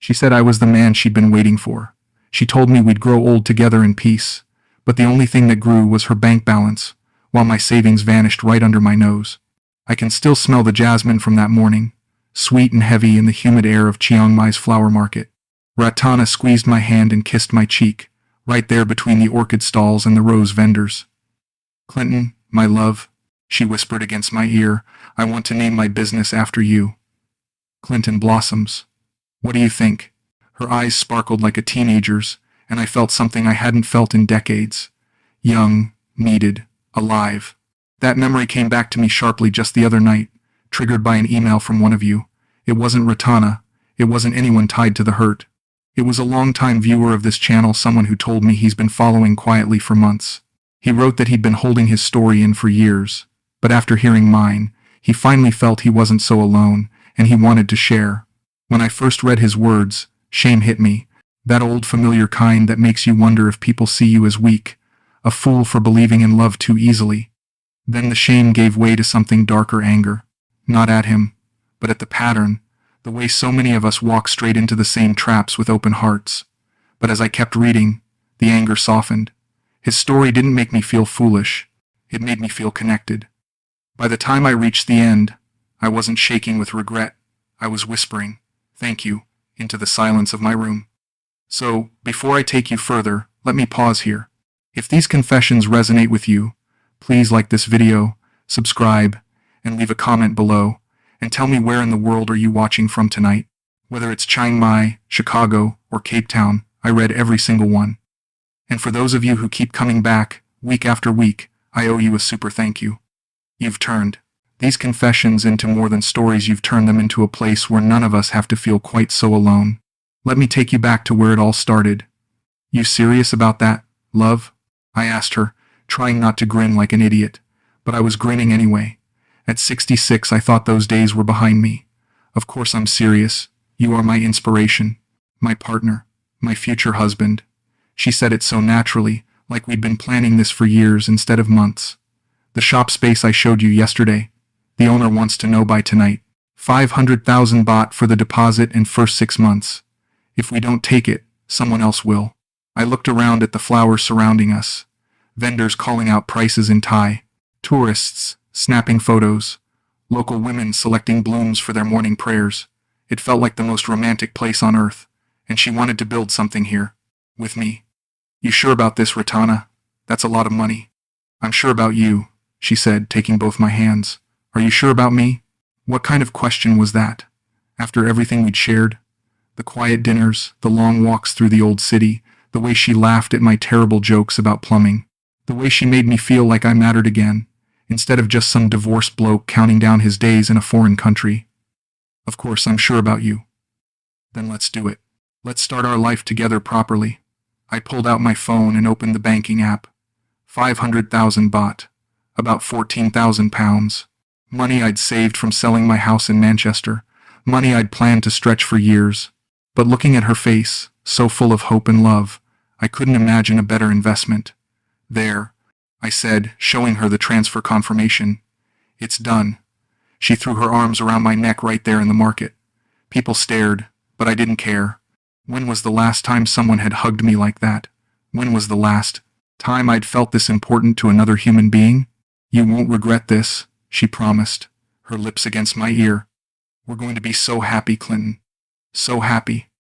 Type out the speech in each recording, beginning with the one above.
She said I was the man she'd been waiting for. She told me we'd grow old together in peace. But the only thing that grew was her bank balance, while my savings vanished right under my nose. I can still smell the jasmine from that morning, sweet and heavy in the humid air of Chiang Mai's flower market. Ratana squeezed my hand and kissed my cheek, right there between the orchid stalls and the rose vendors. "Clinton, my love," she whispered against my ear, "I want to name my business after you. Clinton Blossoms. What do you think?" Her eyes sparkled like a teenager's, and I felt something I hadn't felt in decades. Young, needed, alive. That memory came back to me sharply just the other night, triggered by an email from one of you. It wasn't Ratana. It wasn't anyone tied to the hurt. It was a longtime viewer of this channel, someone who told me he's been following quietly for months. He wrote that he'd been holding his story in for years, but after hearing mine, he finally felt he wasn't so alone, and he wanted to share. When I first read his words, shame hit me, that old familiar kind that makes you wonder if people see you as weak, a fool for believing in love too easily. Then the shame gave way to something darker: anger. Not at him, but at the pattern, the way so many of us walk straight into the same traps with open hearts. But as I kept reading, the anger softened. His story didn't make me feel foolish, it made me feel connected. By the time I reached the end, I wasn't shaking with regret. I was whispering, "Thank you," into the silence of my room. So, before I take you further, let me pause here. If these confessions resonate with you, please like this video, subscribe, and leave a comment below, and tell me where in the world are you watching from tonight. Whether it's Chiang Mai, Chicago, or Cape Town, I read every single one. And for those of you who keep coming back, week after week, I owe you a super thank you. You've turned these confessions into more than stories. You've turned them into a place where none of us have to feel quite so alone. Let me take you back to where it all started. "You serious about that, love?" I asked her, trying not to grin like an idiot, but I was grinning anyway. At 66, I thought those days were behind me. "Of course I'm serious. You are my inspiration, my partner, my future husband." She said it so naturally, like we'd been planning this for years instead of months. "The shop space I showed you yesterday, the owner wants to know by tonight. 500,000 baht for the deposit and first 6 months. If we don't take it, someone else will." I looked around at the flowers surrounding us. Vendors calling out prices in Thai. Tourists snapping photos. Local women selecting blooms for their morning prayers. It felt like the most romantic place on earth, and she wanted to build something here. With me. "You sure about this, Ratana? That's a lot of money." "I'm sure about you," she said, taking both my hands. "Are you sure about me?" What kind of question was that? After everything we'd shared? The quiet dinners, the long walks through the old city, the way she laughed at my terrible jokes about plumbing. The way she made me feel like I mattered again, instead of just some divorced bloke counting down his days in a foreign country. "Of course I'm sure about you." "Then let's do it. Let's start our life together properly." I pulled out my phone and opened the banking app. 500,000 baht. About 14,000 pounds. Money I'd saved from selling my house in Manchester. Money I'd planned to stretch for years. But looking at her face, so full of hope and love, I couldn't imagine a better investment. "There," I said, showing her the transfer confirmation. "It's done." She threw her arms around my neck right there in the market. People stared, but I didn't care. When was the last time someone had hugged me like that? When was the last time I'd felt this important to another human being? "You won't regret this," she promised, her lips against my ear. "We're going to be so happy, Clinton. So happy."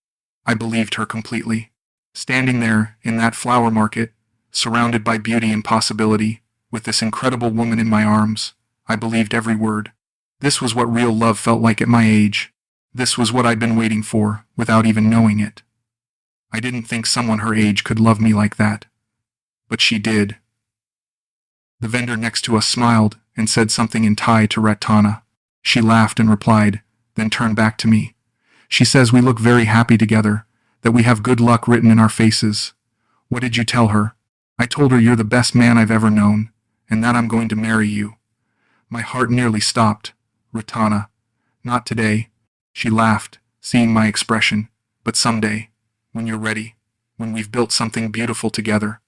I believed her completely. Standing there, in that flower market, surrounded by beauty and possibility, with this incredible woman in my arms, I believed every word. This was what real love felt like at my age. This was what I'd been waiting for, without even knowing it. I didn't think someone her age could love me like that. But she did. The vendor next to us smiled and said something in Thai to Ratana. She laughed and replied, then turned back to me. "She says we look very happy together, that we have good luck written in our faces." "What did you tell her?" "I told her you're the best man I've ever known, and that I'm going to marry you." My heart nearly stopped. "Ratana, not today." She laughed, seeing my expression. "But someday, when you're ready, when we've built something beautiful together."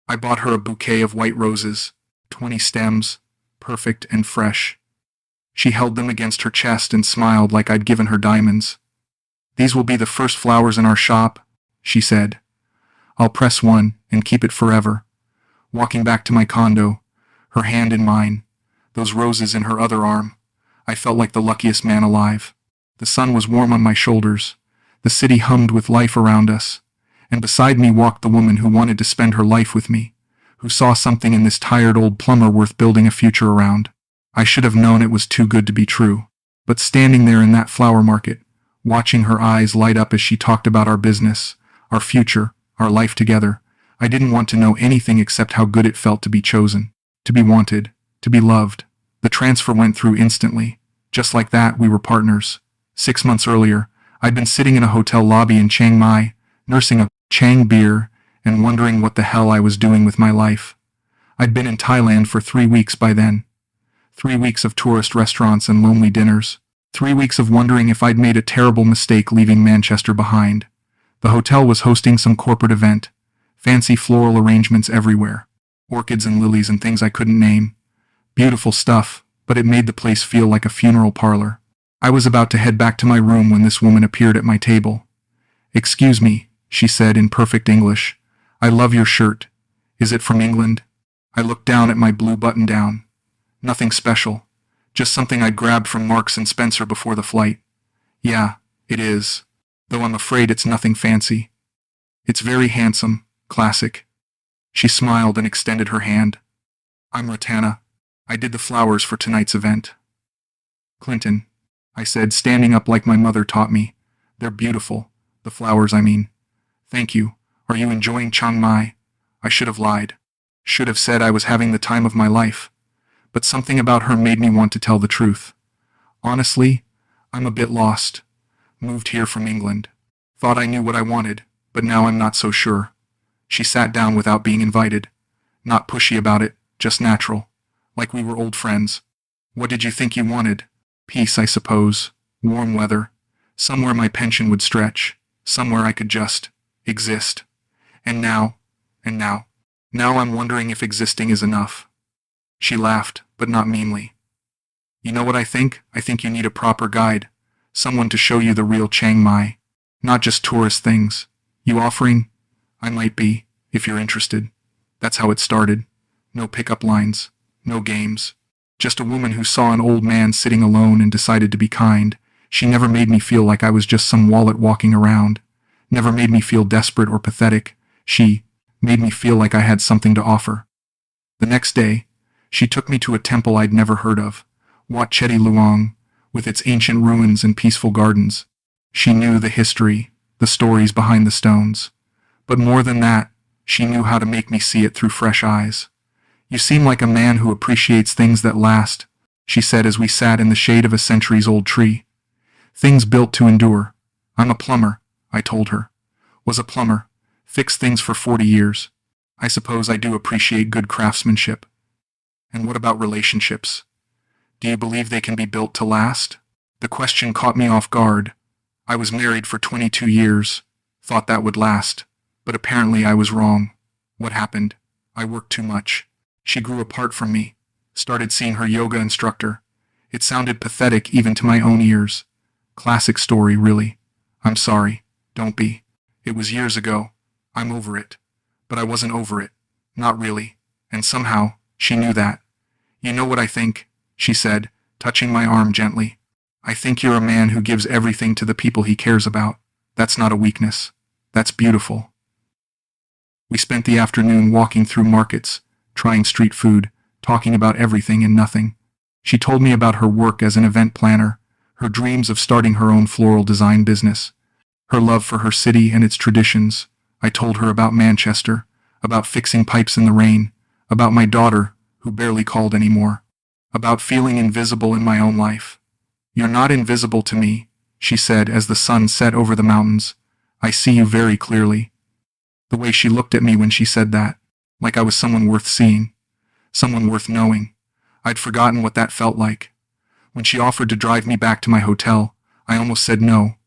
I bought her a bouquet of white roses, 20 stems, perfect and fresh. She held them against her chest and smiled like I'd given her diamonds. "These will be the first flowers in our shop," she said. "I'll press one and keep it forever." Walking back to my condo, her hand in mine, those roses in her other arm, I felt like the luckiest man alive. The sun was warm on my shoulders, the city hummed with life around us, and beside me walked the woman who wanted to spend her life with me, who saw something in this tired old plumber worth building a future around. I should have known it was too good to be true. But standing there in that flower market, watching her eyes light up as she talked about our business, our future, our life together, I didn't want to know anything except how good it felt to be chosen, to be wanted, to be loved. The transfer went through instantly. Just like that, we were partners. 6 months earlier, I'd been sitting in a hotel lobby in Chiang Mai, nursing a Chang beer and wondering what the hell I was doing with my life. I'd been in Thailand for 3 weeks by then. 3 weeks of tourist restaurants and lonely dinners. 3 weeks of wondering if I'd made a terrible mistake leaving Manchester behind. The hotel was hosting some corporate event. Fancy floral arrangements everywhere. Orchids and lilies and things I couldn't name. Beautiful stuff, but it made the place feel like a funeral parlor. I was about to head back to my room when this woman appeared at my table. "Excuse me," she said in perfect English. "I love your shirt. Is it from England?" I looked down at my blue button-down. Nothing special. Just something I'd grabbed from Marks and Spencer before the flight. "Yeah, it is. Though I'm afraid it's nothing fancy. It's very handsome, classic." She smiled and extended her hand. "I'm Ratana. I did the flowers for tonight's event." "Clinton," I said, standing up like my mother taught me. "They're beautiful. The flowers, I mean." "Thank you. Are you enjoying Chiang Mai?" I should have lied. Should have said I was having the time of my life. But something about her made me want to tell the truth. "Honestly, I'm a bit lost. Moved here from England. Thought I knew what I wanted, but now I'm not so sure." She sat down without being invited. Not pushy about it, just natural. Like we were old friends. "What did you think you wanted?" "Peace, I suppose. Warm weather. Somewhere my pension would stretch. Somewhere I could just exist. And now I'm wondering if existing is enough." She laughed, but not meanly. "You know what I think? I think you need a proper guide. Someone to show you the real Chiang Mai. Not just tourist things. You offering?" "I might be, if you're interested." That's how it started. No pickup lines. No games. Just a woman who saw an old man sitting alone and decided to be kind. She never made me feel like I was just some wallet walking around. Never made me feel desperate or pathetic. She made me feel like I had something to offer. The next day, she took me to a temple I'd never heard of, Wat Chedi Luang, with its ancient ruins and peaceful gardens. She knew the history, the stories behind the stones. But more than that, she knew how to make me see it through fresh eyes. "You seem like a man who appreciates things that last," she said as we sat in the shade of a centuries-old tree. "Things built to endure." "I'm a plumber," I told her. "Was a plumber. Fixed things for 40 years. I suppose I do appreciate good craftsmanship." "And what about relationships? Do you believe they can be built to last?" The question caught me off guard. I was married for 22 years, thought that would last, but apparently I was wrong. What happened? I worked too much. She grew apart from me, started seeing her yoga instructor. It sounded pathetic even to my own ears. Classic story, really. I'm sorry. Don't be. It was years ago. I'm over it. But I wasn't over it. Not really. And somehow, she knew that. "You know what I think?" she said, touching my arm gently. "I think you're a man who gives everything to the people he cares about. That's not a weakness. That's beautiful." We spent the afternoon walking through markets, trying street food, talking about everything and nothing. She told me about her work as an event planner, her dreams of starting her own floral design business, her love for her city and its traditions. I told her about Manchester, about fixing pipes in the rain, about my daughter, who barely called anymore, about feeling invisible in my own life. "You're not invisible to me," she said as the sun set over the mountains. "I see you very clearly." The way she looked at me when she said that, like I was someone worth seeing, someone worth knowing. I'd forgotten what that felt like. When she offered to drive me back to my hotel, I almost said no.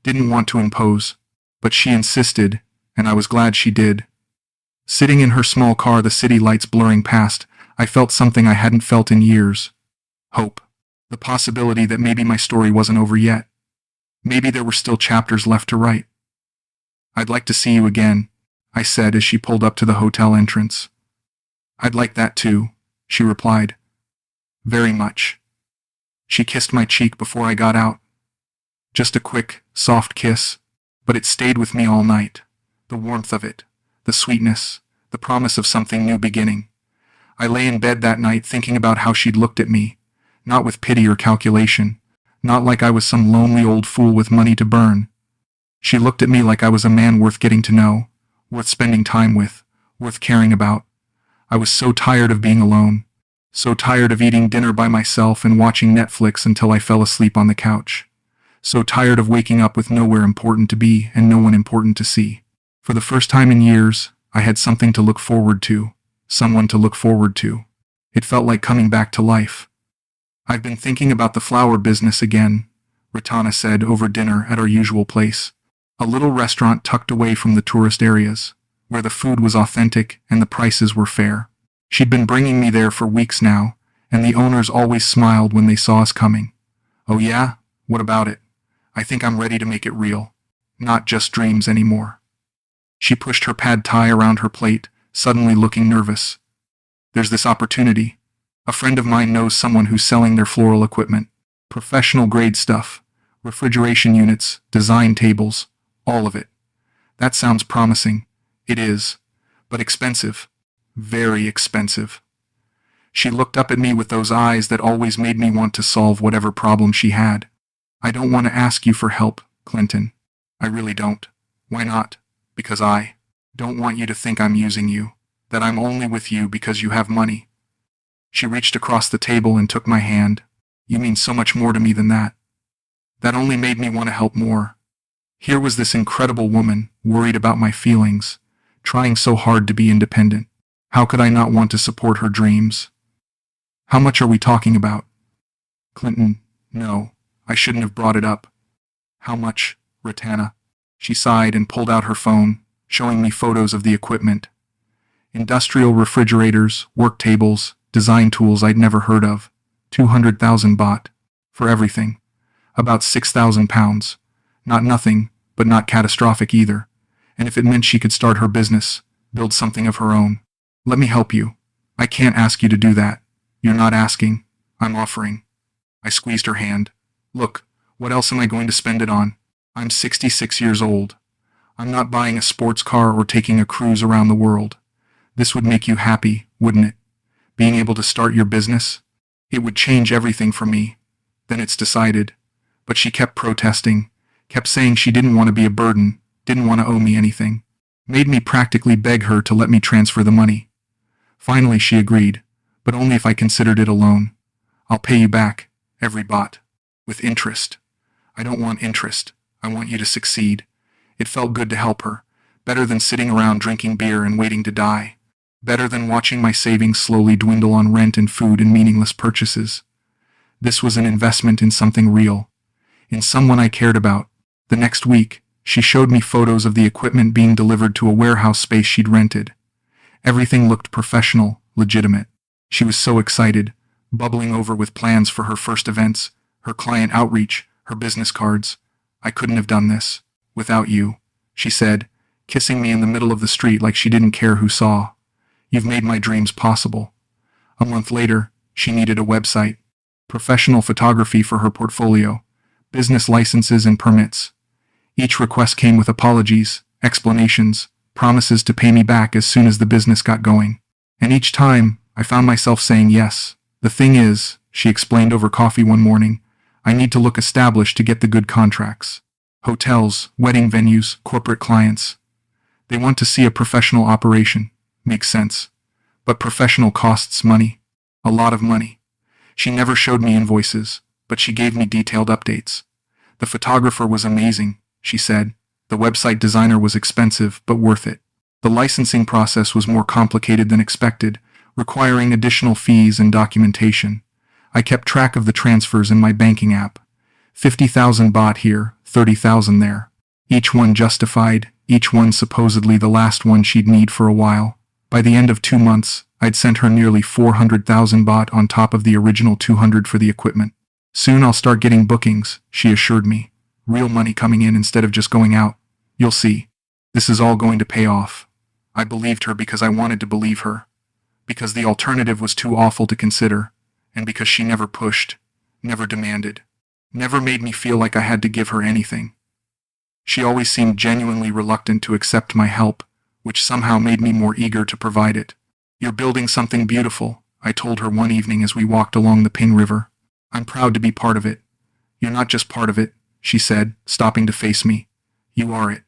Didn't want to impose. But she insisted, and I was glad she did. Sitting in her small car, the city lights blurring past, I felt something I hadn't felt in years. Hope. The possibility that maybe my story wasn't over yet. Maybe there were still chapters left to write. "I'd like to see you again," I said as she pulled up to the hotel entrance. "I'd like that too," she replied. "Very much." She kissed my cheek before I got out. Just a quick, soft kiss, but it stayed with me all night. The warmth of it, the sweetness, the promise of something new beginning. I lay in bed that night thinking about how she'd looked at me, not with pity or calculation, not like I was some lonely old fool with money to burn. She looked at me like I was a man worth getting to know, worth spending time with, worth caring about. I was so tired of being alone, so tired of eating dinner by myself and watching Netflix until I fell asleep on the couch. So tired of waking up with nowhere important to be and no one important to see. For the first time in years, I had something to look forward to, someone to look forward to. It felt like coming back to life. "I've been thinking about the flower business again," Ratana said over dinner at our usual place, a little restaurant tucked away from the tourist areas, where the food was authentic and the prices were fair. She'd been bringing me there for weeks now, and the owners always smiled when they saw us coming. "Oh yeah? What about it? I think I'm ready to make it real. Not just dreams anymore." She pushed her pad thai around her plate, suddenly looking nervous. "There's this opportunity. A friend of mine knows someone who's selling their floral equipment. Professional grade stuff. Refrigeration units, design tables, all of it. That sounds promising. It is. But expensive. Very expensive." She looked up at me with those eyes that always made me want to solve whatever problem she had. "I don't want to ask you for help, Clinton. I really don't." "Why not?" "Because I don't want you to think I'm using you, that I'm only with you because you have money." She reached across the table and took my hand. "You mean so much more to me than that." That only made me want to help more. Here was this incredible woman, worried about my feelings, trying so hard to be independent. How could I not want to support her dreams? "How much are we talking about?" "Clinton, no, I shouldn't have brought it up." "How much, Ratana?" She sighed and pulled out her phone, showing me photos of the equipment. Industrial refrigerators, work tables, design tools I'd never heard of. 200,000 baht. For everything. About 6,000 pounds. Not nothing, but not catastrophic either. And if it meant she could start her business, build something of her own. "Let me help you." "I can't ask you to do that." "You're not asking. I'm offering." I squeezed her hand. "Look, what else am I going to spend it on? I'm 66 years old. I'm not buying a sports car or taking a cruise around the world. This would make you happy, wouldn't it? Being able to start your business? It would change everything for me." "Then it's decided." But she kept protesting, kept saying she didn't want to be a burden, didn't want to owe me anything. Made me practically beg her to let me transfer the money. Finally she agreed, but only if I considered it a loan. "I'll pay you back, every baht. With interest." "I don't want interest. I want you to succeed." It felt good to help her. Better than sitting around drinking beer and waiting to die. Better than watching my savings slowly dwindle on rent and food and meaningless purchases. This was an investment in something real. In someone I cared about. The next week, she showed me photos of the equipment being delivered to a warehouse space she'd rented. Everything looked professional, legitimate. She was so excited, bubbling over with plans for her first events, her client outreach, her business cards. "I couldn't have done this without you," she said, kissing me in the middle of the street like she didn't care who saw. "You've made my dreams possible." A month later, she needed a website, professional photography for her portfolio, business licenses and permits. Each request came with apologies, explanations, promises to pay me back as soon as the business got going. And each time, I found myself saying yes. "The thing is," she explained over coffee one morning, "I need to look established to get the good contracts. Hotels, wedding venues, corporate clients. They want to see a professional operation. Makes sense. But professional costs money. A lot of money." She never showed me invoices, but she gave me detailed updates. "The photographer was amazing," she said. "The website designer was expensive, but worth it. The licensing process was more complicated than expected, requiring additional fees and documentation. I kept track of the transfers in my banking app. 50,000 baht here, 30,000 there. Each one justified, each one supposedly the last one she'd need for a while. By the end of 2 months, I'd sent her nearly 400,000 baht on top of the original 200 for the equipment. "Soon I'll start getting bookings," she assured me. Real money coming in instead of just going out. You'll see. This is all going to pay off. I believed her because I wanted to believe her. Because the alternative was too awful to consider. And because she never pushed, never demanded, never made me feel like I had to give her anything. She always seemed genuinely reluctant to accept my help, which somehow made me more eager to provide it. "You're building something beautiful," I told her one evening as we walked along the Ping River. "I'm proud to be part of it." "You're not just part of it," she said, stopping to face me. "You are it.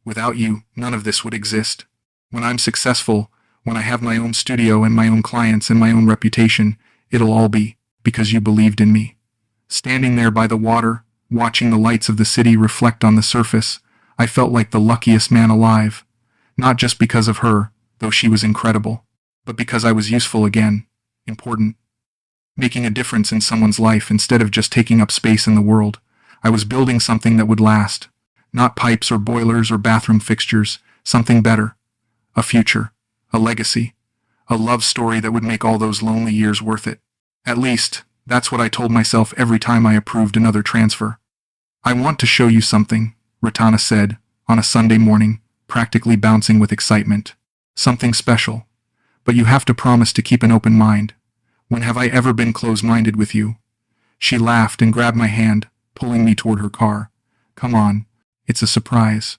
Without you, none of this would exist. When I'm successful, when I have my own studio and my own clients and my own reputation, it'll all be because you believed in me." Standing there by the water, watching the lights of the city reflect on the surface, I felt like the luckiest man alive. Not just because of her, though she was incredible, but because I was useful again, important. Making a difference in someone's life instead of just taking up space in the world. I was building something that would last. Not pipes or boilers or bathroom fixtures, something better. A future, a legacy, a love story that would make all those lonely years worth it. At least, that's what I told myself every time I approved another transfer. "I want to show you something," Ratana said, on a Sunday morning, practically bouncing with excitement. "Something special. But you have to promise to keep an open mind. When have I ever been close-minded with you?" She laughed and grabbed my hand, pulling me toward her car. "Come on, it's a surprise."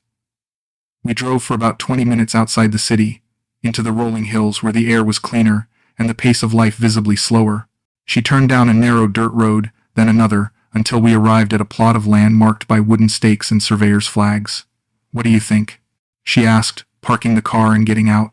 We drove for about 20 minutes outside the city, into the rolling hills where the air was cleaner and the pace of life visibly slower. She turned down a narrow dirt road, then another, until we arrived at a plot of land marked by wooden stakes and surveyors' flags. "What do you think?" she asked, parking the car and getting out.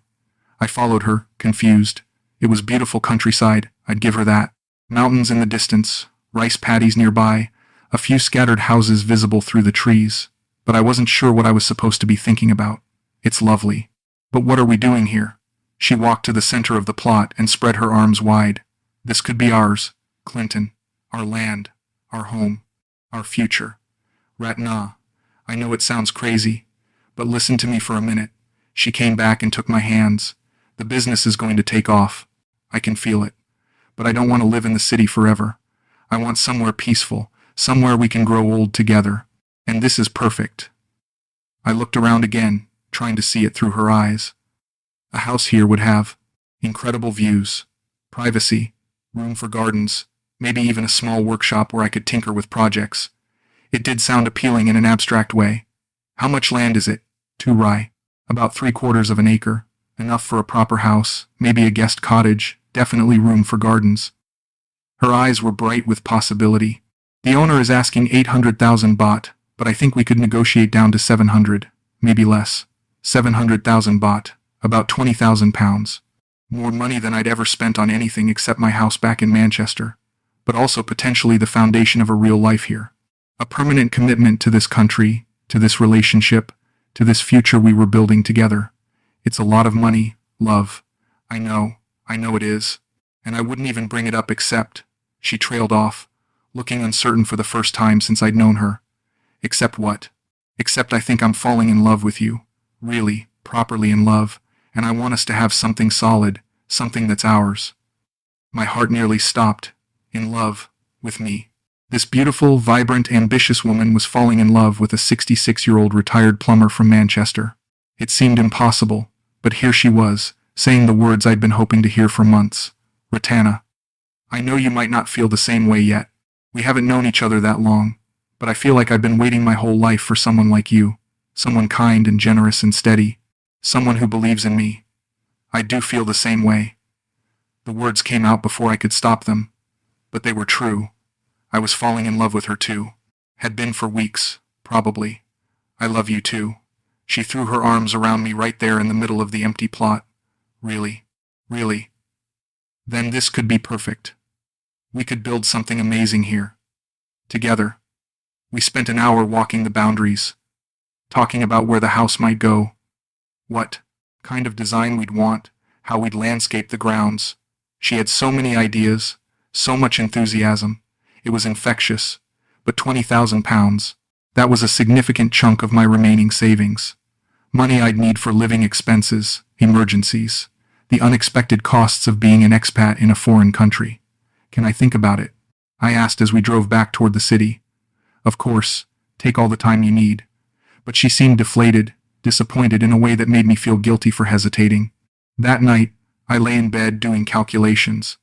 I followed her, confused. It was beautiful countryside, I'd give her that. Mountains in the distance, rice paddies nearby, a few scattered houses visible through the trees. But I wasn't sure what I was supposed to be thinking about. "It's lovely. But what are we doing here?" She walked to the center of the plot and spread her arms wide. "This could be ours, Clinton. Our land, our home, our future." "Ratna, I know it sounds crazy, but listen to me for a minute." She came back and took my hands. "The business is going to take off. I can feel it. But I don't want to live in the city forever. I want somewhere peaceful, somewhere we can grow old together. And this is perfect." I looked around again, trying to see it through her eyes. A house here would have incredible views, privacy, room for gardens, maybe even a small workshop where I could tinker with projects. It did sound appealing in an abstract way. "How much land is it?" "2 rai. About 3/4 of an acre. Enough for a proper house, maybe a guest cottage, definitely room for gardens." Her eyes were bright with possibility. "The owner is asking 800,000 baht, but I think we could negotiate down to 700, maybe less. 700,000 baht, about 20,000 pounds. More money than I'd ever spent on anything except my house back in Manchester, but also potentially the foundation of a real life here. A permanent commitment to this country, to this relationship, to this future we were building together. It's a lot of money, love. I know it is. And I wouldn't even bring it up except..." She trailed off, looking uncertain for the first time since I'd known her. "Except what?" "Except I think I'm falling in love with you. Really, properly in love. And I want us to have something solid, something that's ours." My heart nearly stopped. In love, with me. This beautiful, vibrant, ambitious woman was falling in love with a 66-year-old retired plumber from Manchester. It seemed impossible, but here she was, saying the words I'd been hoping to hear for months. "Ratana, I know you might not feel the same way yet. We haven't known each other that long, but I feel like I've been waiting my whole life for someone like you, someone kind and generous and steady, someone who believes in me. I do feel the same way." The words came out before I could stop them, but they were true. I was falling in love with her too. Had been for weeks, probably. "I love you too." She threw her arms around me right there in the middle of the empty plot. "Really? Really? Then this could be perfect. We could build something amazing here. Together." We spent an hour walking the boundaries, talking about where the house might go, what kind of design we'd want, how we'd landscape the grounds. She had so many ideas, so much enthusiasm. It was infectious. But 20,000 pounds, that was a significant chunk of my remaining savings. Money I'd need for living expenses, emergencies, the unexpected costs of being an expat in a foreign country. "Can I think about it?" I asked as we drove back toward the city. "Of course, Take all the time you need. But she seemed deflated, disappointed in a way that made me feel guilty for hesitating. That night, I lay in bed doing calculations.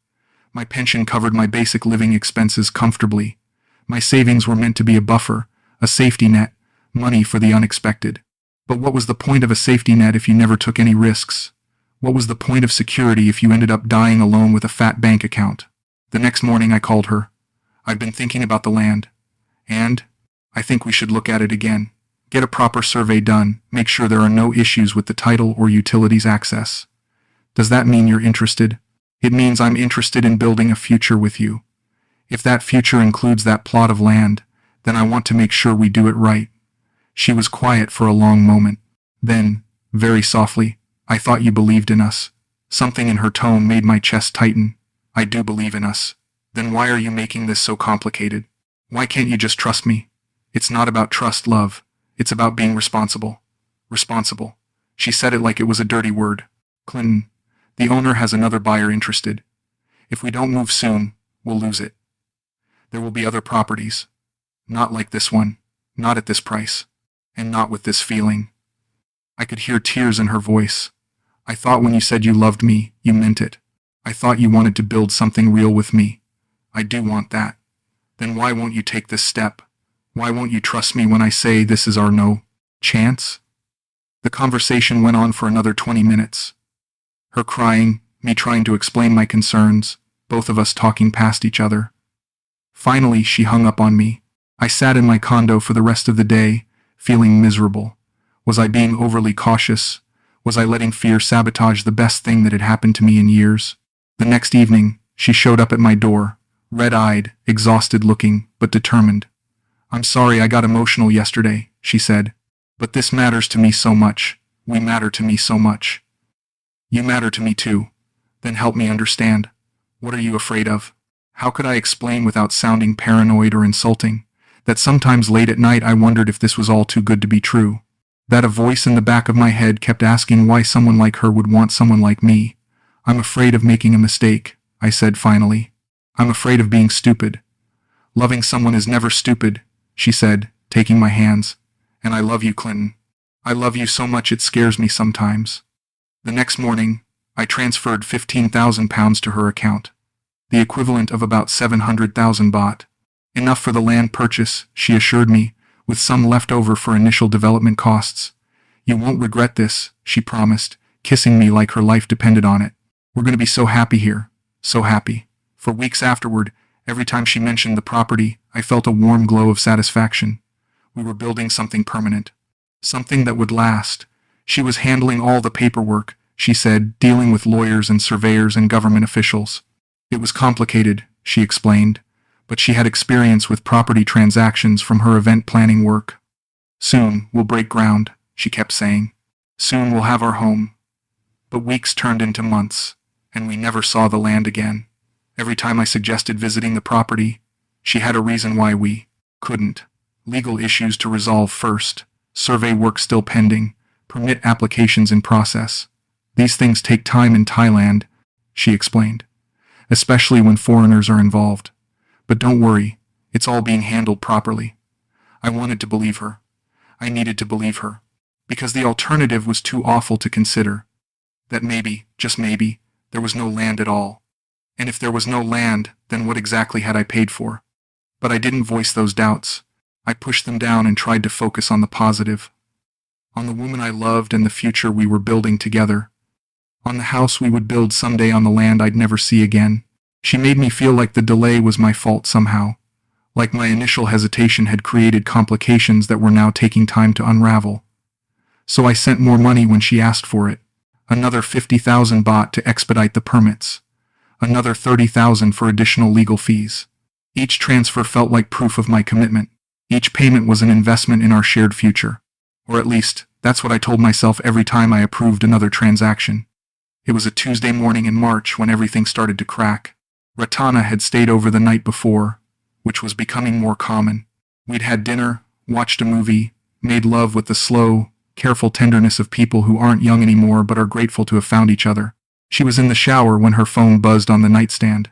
My pension covered my basic living expenses comfortably. My savings were meant to be a buffer, a safety net, money for the unexpected. But what was the point of a safety net if you never took any risks? What was the point of security if you ended up dying alone with a fat bank account? The next morning I called her. I've been thinking about the land. And I think we should look at it again. Get a proper survey done, make sure there are no issues with the title or utilities access. Does that mean you're interested? It means I'm interested in building a future with you. If that future includes that plot of land, then I want to make sure we do it right. She was quiet for a long moment. Then, very softly, I thought you believed in us. Something in her tone made my chest tighten. I do believe in us. Then why are you making this so complicated? Why can't you just trust me? It's not about trust, love. It's about being responsible. Responsible. She said it like it was a dirty word. Clinton, the owner has another buyer interested. If we don't move soon, we'll lose it. There will be other properties. Not like this one. Not at this price. And not with this feeling. I could hear tears in her voice. I thought when you said you loved me, you meant it. I thought you wanted to build something real with me. I do want that. Then why won't you take this step? Why won't you trust me when I say this is our no chance? The conversation went on for another 20 minutes. Her crying, me trying to explain my concerns, both of us talking past each other. Finally, she hung up on me. I sat in my condo for the rest of the day, feeling miserable. Was I being overly cautious? Was I letting fear sabotage the best thing that had happened to me in years? The next evening, she showed up at my door, red-eyed, exhausted looking, but determined. I'm sorry I got emotional yesterday, she said. But this matters to me so much. We matter to me so much. You matter to me too. Then help me understand. What are you afraid of? How could I explain without sounding paranoid or insulting that sometimes late at night I wondered if this was all too good to be true? That a voice in the back of my head kept asking why someone like her would want someone like me. I'm afraid of making a mistake, I said finally. I'm afraid of being stupid. Loving someone is never stupid, she said, taking my hands. And I love you, Clinton. I love you so much it scares me sometimes. The next morning, I transferred 15,000 pounds to her account. The equivalent of about 700,000 baht. Enough for the land purchase, she assured me, with some left over for initial development costs. You won't regret this, she promised, kissing me like her life depended on it. We're going to be so happy here. So happy. For weeks afterward, every time she mentioned the property, I felt a warm glow of satisfaction. We were building something permanent. Something that would last. She was handling all the paperwork, she said, dealing with lawyers and surveyors and government officials. It was complicated, she explained, but she had experience with property transactions from her event planning work. Soon we'll break ground, she kept saying. Soon we'll have our home. But weeks turned into months, and we never saw the land again. Every time I suggested visiting the property, she had a reason why we couldn't. Legal issues to resolve first, survey work still pending, permit applications in process. These things take time in Thailand, she explained, especially when foreigners are involved. But don't worry, it's all being handled properly. I wanted to believe her. I needed to believe her, because the alternative was too awful to consider. That maybe, just maybe, there was no land at all. And if there was no land, then what exactly had I paid for? But I didn't voice those doubts. I pushed them down and tried to focus on the positive. On the woman I loved and the future we were building together. On the house we would build someday on the land I'd never see again. She made me feel like the delay was my fault somehow. Like my initial hesitation had created complications that were now taking time to unravel. So I sent more money when she asked for it. Another 50,000 baht to expedite the permits. Another 30,000 for additional legal fees. Each transfer felt like proof of my commitment. Each payment was an investment in our shared future. Or at least, that's what I told myself every time I approved another transaction. It was a Tuesday morning in March when everything started to crack. Ratana had stayed over the night before, which was becoming more common. We'd had dinner, watched a movie, made love with the slow, careful tenderness of people who aren't young anymore but are grateful to have found each other. She was in the shower when her phone buzzed on the nightstand.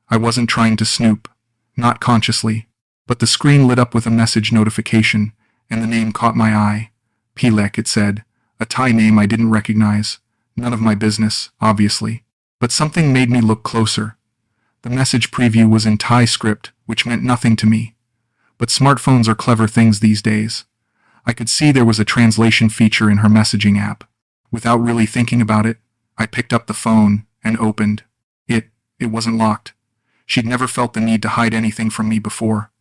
I wasn't trying to snoop. Not consciously. But the screen lit up with a message notification, and the name caught my eye. Pilek, it said, a Thai name I didn't recognize. None of my business, obviously. But something made me look closer. The message preview was in Thai script, which meant nothing to me. But smartphones are clever things these days. I could see there was a translation feature in her messaging app. Without really thinking about it, I picked up the phone and opened. It wasn't locked. She'd never felt the need to hide anything from me before.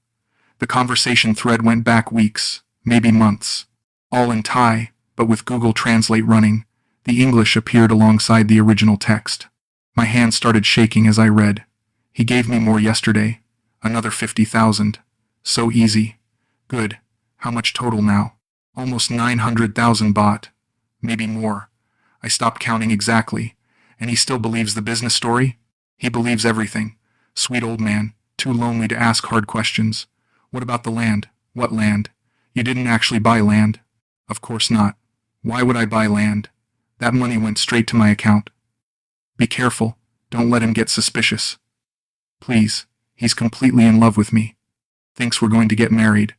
The conversation thread went back weeks, maybe months. All in Thai, but with Google Translate running, the English appeared alongside the original text. My hand started shaking as I read. He gave me more yesterday. Another 50,000. So easy. Good. How much total now? Almost 900,000 baht. Maybe more. I stopped counting exactly. And he still believes the business story? He believes everything. Sweet old man. Too lonely to ask hard questions. What about the land? What land? You didn't actually buy land? Of course not. Why would I buy land? That money went straight to my account. Be careful. Don't let him get suspicious. Please. He's completely in love with me. Thinks we're going to get married.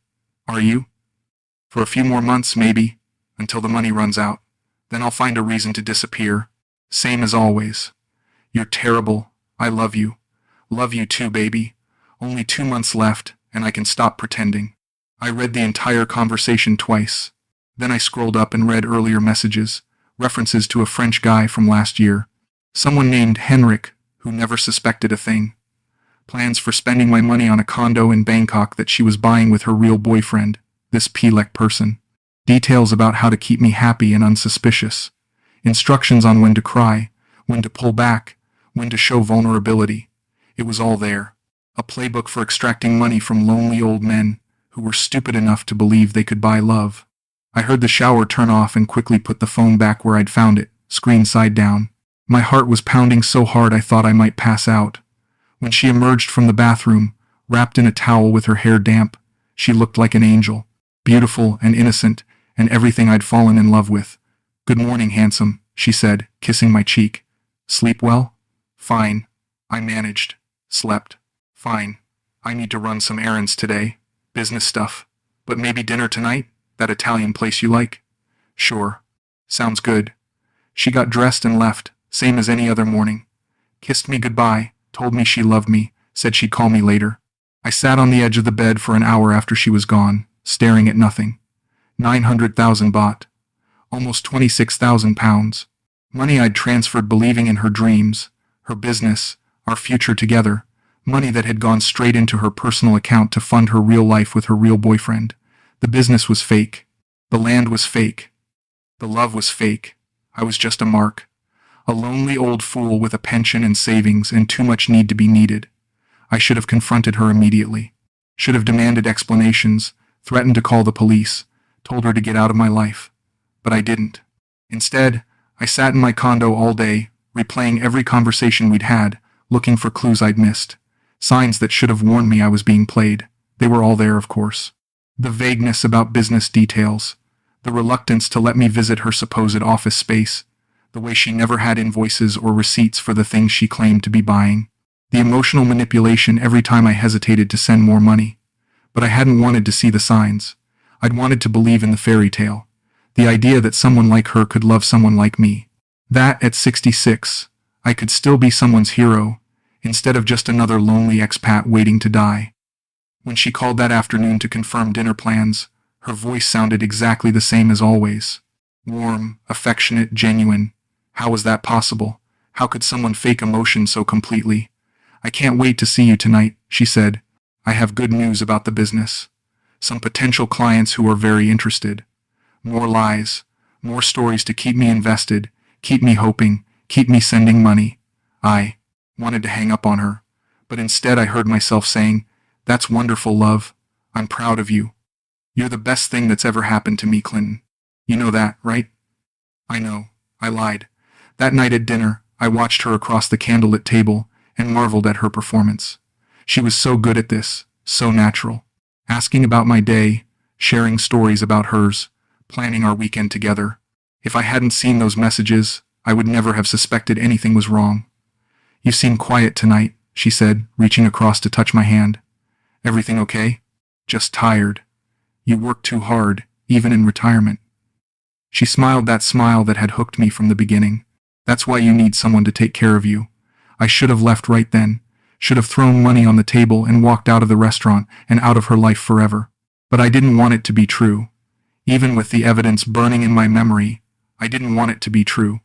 Are you? For a few more months, maybe. Until the money runs out. Then I'll find a reason to disappear. Same as always. You're terrible. I love you. Love you too, baby. Only 2 months left, and I can stop pretending. I read the entire conversation twice. Then I scrolled up and read earlier messages, references to a French guy from last year. Someone named Henrik, who never suspected a thing. Plans for spending my money on a condo in Bangkok that she was buying with her real boyfriend, this Pilek person. Details about how to keep me happy and unsuspicious. Instructions on when to cry, when to pull back, when to show vulnerability. It was all there. A playbook for extracting money from lonely old men who were stupid enough to believe they could buy love. I heard the shower turn off and quickly put the phone back where I'd found it, screen side down. My heart was pounding so hard I thought I might pass out. When she emerged from the bathroom, wrapped in a towel with her hair damp, she looked like an angel, beautiful and innocent, and everything I'd fallen in love with. Good morning, handsome, she said, kissing my cheek. Sleep well? Fine. I managed. Slept. Fine. I need to run some errands today. Business stuff. But maybe dinner tonight? That Italian place you like? Sure. Sounds good. She got dressed and left, same as any other morning. Kissed me goodbye, told me she loved me, said she'd call me later. I sat on the edge of the bed for an hour after she was gone, staring at nothing. 900,000 baht. Almost 26,000 pounds. Money I'd transferred believing in her dreams, her business, our future together. Money that had gone straight into her personal account to fund her real life with her real boyfriend. The business was fake. The land was fake. The love was fake. I was just a mark. A lonely old fool with a pension and savings and too much need to be needed. I should have confronted her immediately. Should have demanded explanations, threatened to call the police, told her to get out of my life. But I didn't. Instead, I sat in my condo all day, replaying every conversation we'd had, looking for clues I'd missed. Signs that should have warned me I was being played. They were all there, of course. The vagueness about business details. The reluctance to let me visit her supposed office space. The way she never had invoices or receipts for the things she claimed to be buying. The emotional manipulation every time I hesitated to send more money. But I hadn't wanted to see the signs. I'd wanted to believe in the fairy tale. The idea that someone like her could love someone like me. That, at 66, I could still be someone's hero, instead of just another lonely expat waiting to die. When she called that afternoon to confirm dinner plans, her voice sounded exactly the same as always. Warm, affectionate, genuine. How was that possible? How could someone fake emotion so completely? I can't wait to see you tonight, she said. I have good news about the business. Some potential clients who are very interested. More lies, more stories to keep me invested, keep me hoping, keep me sending money. I wanted to hang up on her, but instead I heard myself saying, "That's wonderful, love. I'm proud of you. You're the best thing that's ever happened to me, Clinton. You know that, right?" I know. I lied. That night at dinner, I watched her across the candlelit table and marveled at her performance. She was so good at this, so natural. Asking about my day, sharing stories about hers, planning our weekend together. If I hadn't seen those messages, I would never have suspected anything was wrong. "You seem quiet tonight," she said, reaching across to touch my hand. "Everything okay?" Just tired. You work too hard, even in retirement. She smiled that smile that had hooked me from the beginning. That's why you need someone to take care of you. I should have left right then, should have thrown money on the table and walked out of the restaurant and out of her life forever. But I didn't want it to be true. Even with the evidence burning in my memory, I didn't want it to be true.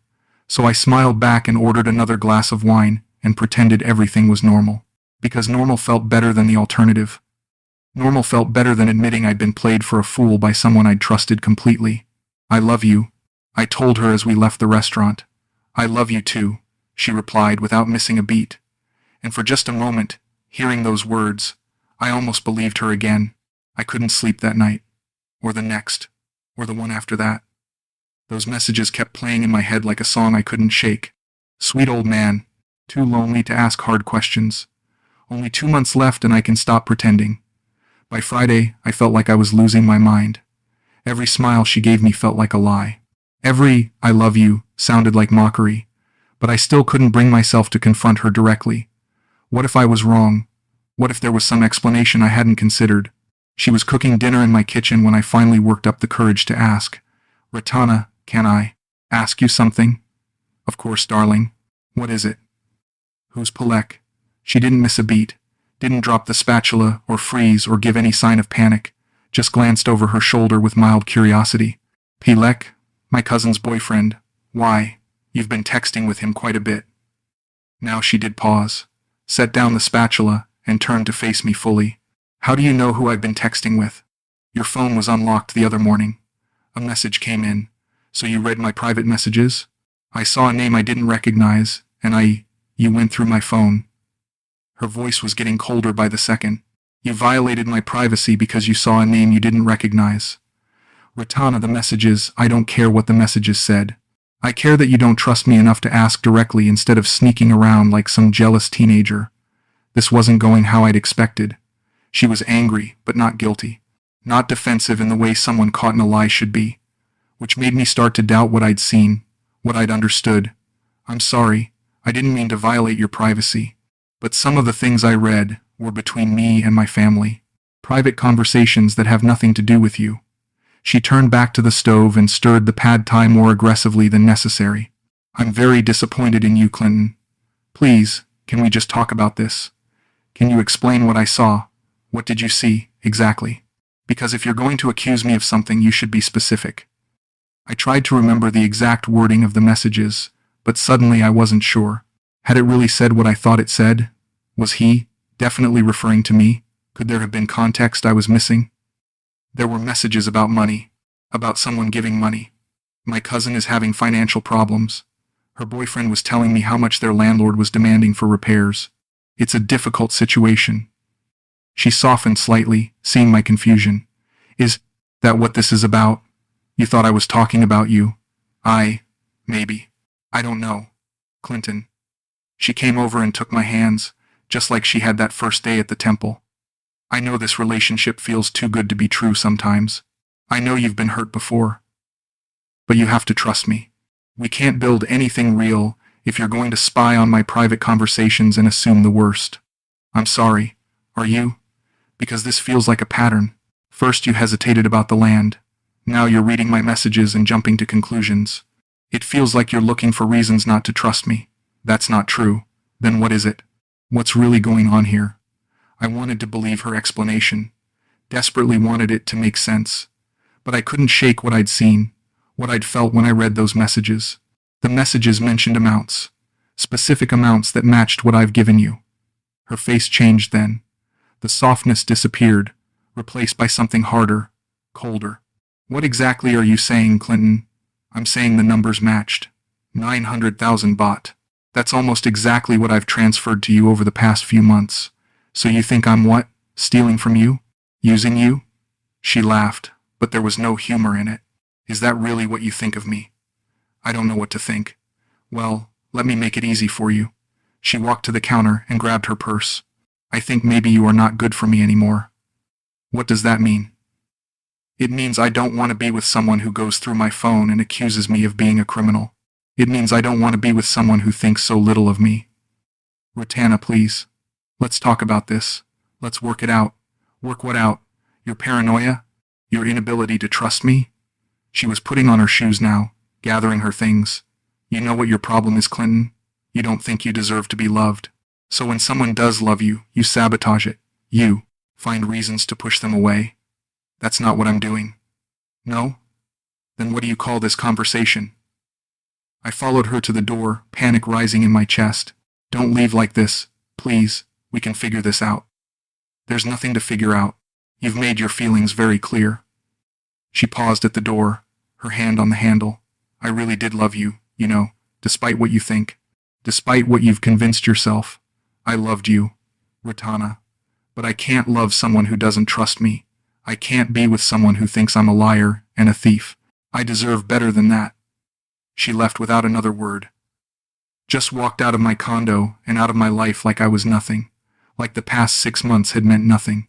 So I smiled back and ordered another glass of wine and pretended everything was normal. Because normal felt better than the alternative. Normal felt better than admitting I'd been played for a fool by someone I'd trusted completely. I love you, I told her as we left the restaurant. I love you too, she replied without missing a beat. And for just a moment, hearing those words, I almost believed her again. I couldn't sleep that night, or the next, or the one after that. Those messages kept playing in my head like a song I couldn't shake. Sweet old man, too lonely to ask hard questions. Only 2 months left and I can stop pretending. By Friday, I felt like I was losing my mind. Every smile she gave me felt like a lie. Every "I love you" sounded like mockery. But I still couldn't bring myself to confront her directly. What if I was wrong? What if there was some explanation I hadn't considered? She was cooking dinner in my kitchen when I finally worked up the courage to ask. "Ratana, can I ask you something?" "Of course, darling. What is it?" "Who's Palek?" She didn't miss a beat, didn't drop the spatula or freeze or give any sign of panic, just glanced over her shoulder with mild curiosity. "Palek? My cousin's boyfriend. Why? You've been texting with him quite a bit." Now she did pause, set down the spatula, and turned to face me fully. "How do you know who I've been texting with?" "Your phone was unlocked the other morning. A message came in. So you read my private messages? I saw a name I didn't recognize, and you went through my phone." Her voice was getting colder by the second. "You violated my privacy because you saw a name you didn't recognize." "Ratana, the messages, I don't care what the messages said. I care that you don't trust me enough to ask directly instead of sneaking around like some jealous teenager." This wasn't going how I'd expected. She was angry, but not guilty. Not defensive in the way someone caught in a lie should be. Which made me start to doubt what I'd seen, what I'd understood. "I'm sorry, I didn't mean to violate your privacy. But some of the things I read were between me and my family. Private conversations that have nothing to do with you." She turned back to the stove and stirred the pad thai more aggressively than necessary. "I'm very disappointed in you, Clinton. Please, can we just talk about this? Can you explain what I saw? What did you see, exactly? Because if you're going to accuse me of something, you should be specific." I tried to remember the exact wording of the messages, but suddenly I wasn't sure. Had it really said what I thought it said? Was he definitely referring to me? Could there have been context I was missing? There were messages about money, about someone giving money. My cousin is having financial problems. Her boyfriend was telling me how much their landlord was demanding for repairs. It's a difficult situation. She softened slightly, seeing my confusion. "Is that what this is about? You thought I was talking about you?" Maybe. I don't know. Clinton." She came over and took my hands, just like she had that first day at the temple. "I know this relationship feels too good to be true sometimes. I know you've been hurt before. But you have to trust me. We can't build anything real if you're going to spy on my private conversations and assume the worst. I'm sorry. Are you? Because this feels like a pattern. First you hesitated about the land. Now you're reading my messages and jumping to conclusions. It feels like you're looking for reasons not to trust me. That's not true. Then what is it? What's really going on here?" I wanted to believe her explanation. Desperately wanted it to make sense. But I couldn't shake what I'd seen, what I'd felt when I read those messages. The messages mentioned amounts. Specific amounts that matched what I've given you. Her face changed then. The softness disappeared, replaced by something harder, colder. "What exactly are you saying, Clinton?" "I'm saying the numbers matched. 900,000 baht. That's almost exactly what I've transferred to you over the past few months. So you think I'm what? Stealing from you? Using you?" She laughed, but there was no humor in it. "Is that really what you think of me?" "I don't know what to think." "Well, let me make it easy for you." She walked to the counter and grabbed her purse. "I think maybe you are not good for me anymore." "What does that mean?" "It means I don't want to be with someone who goes through my phone and accuses me of being a criminal. It means I don't want to be with someone who thinks so little of me." "Ratana, please. Let's talk about this. Let's work it out." "Work what out? Your paranoia? Your inability to trust me? She was putting on her shoes now, gathering her things. You know what your problem is, Clinton? You don't think you deserve to be loved. So when someone does love you, you sabotage it. You find reasons to push them away. That's not what I'm doing. No? Then what do you call this conversation? I followed her to the door, panic rising in my chest. Don't leave like this, please. We can figure this out. There's nothing to figure out. You've made your feelings very clear. She paused at the door, her hand on the handle. I really did love you, you know, despite what you think. Despite what you've convinced yourself. I loved you, Ratana. But I can't love someone who doesn't trust me. I can't be with someone who thinks I'm a liar and a thief. I deserve better than that. She left without another word. Just walked out of my condo and out of my life like I was nothing. Like the past 6 months had meant nothing.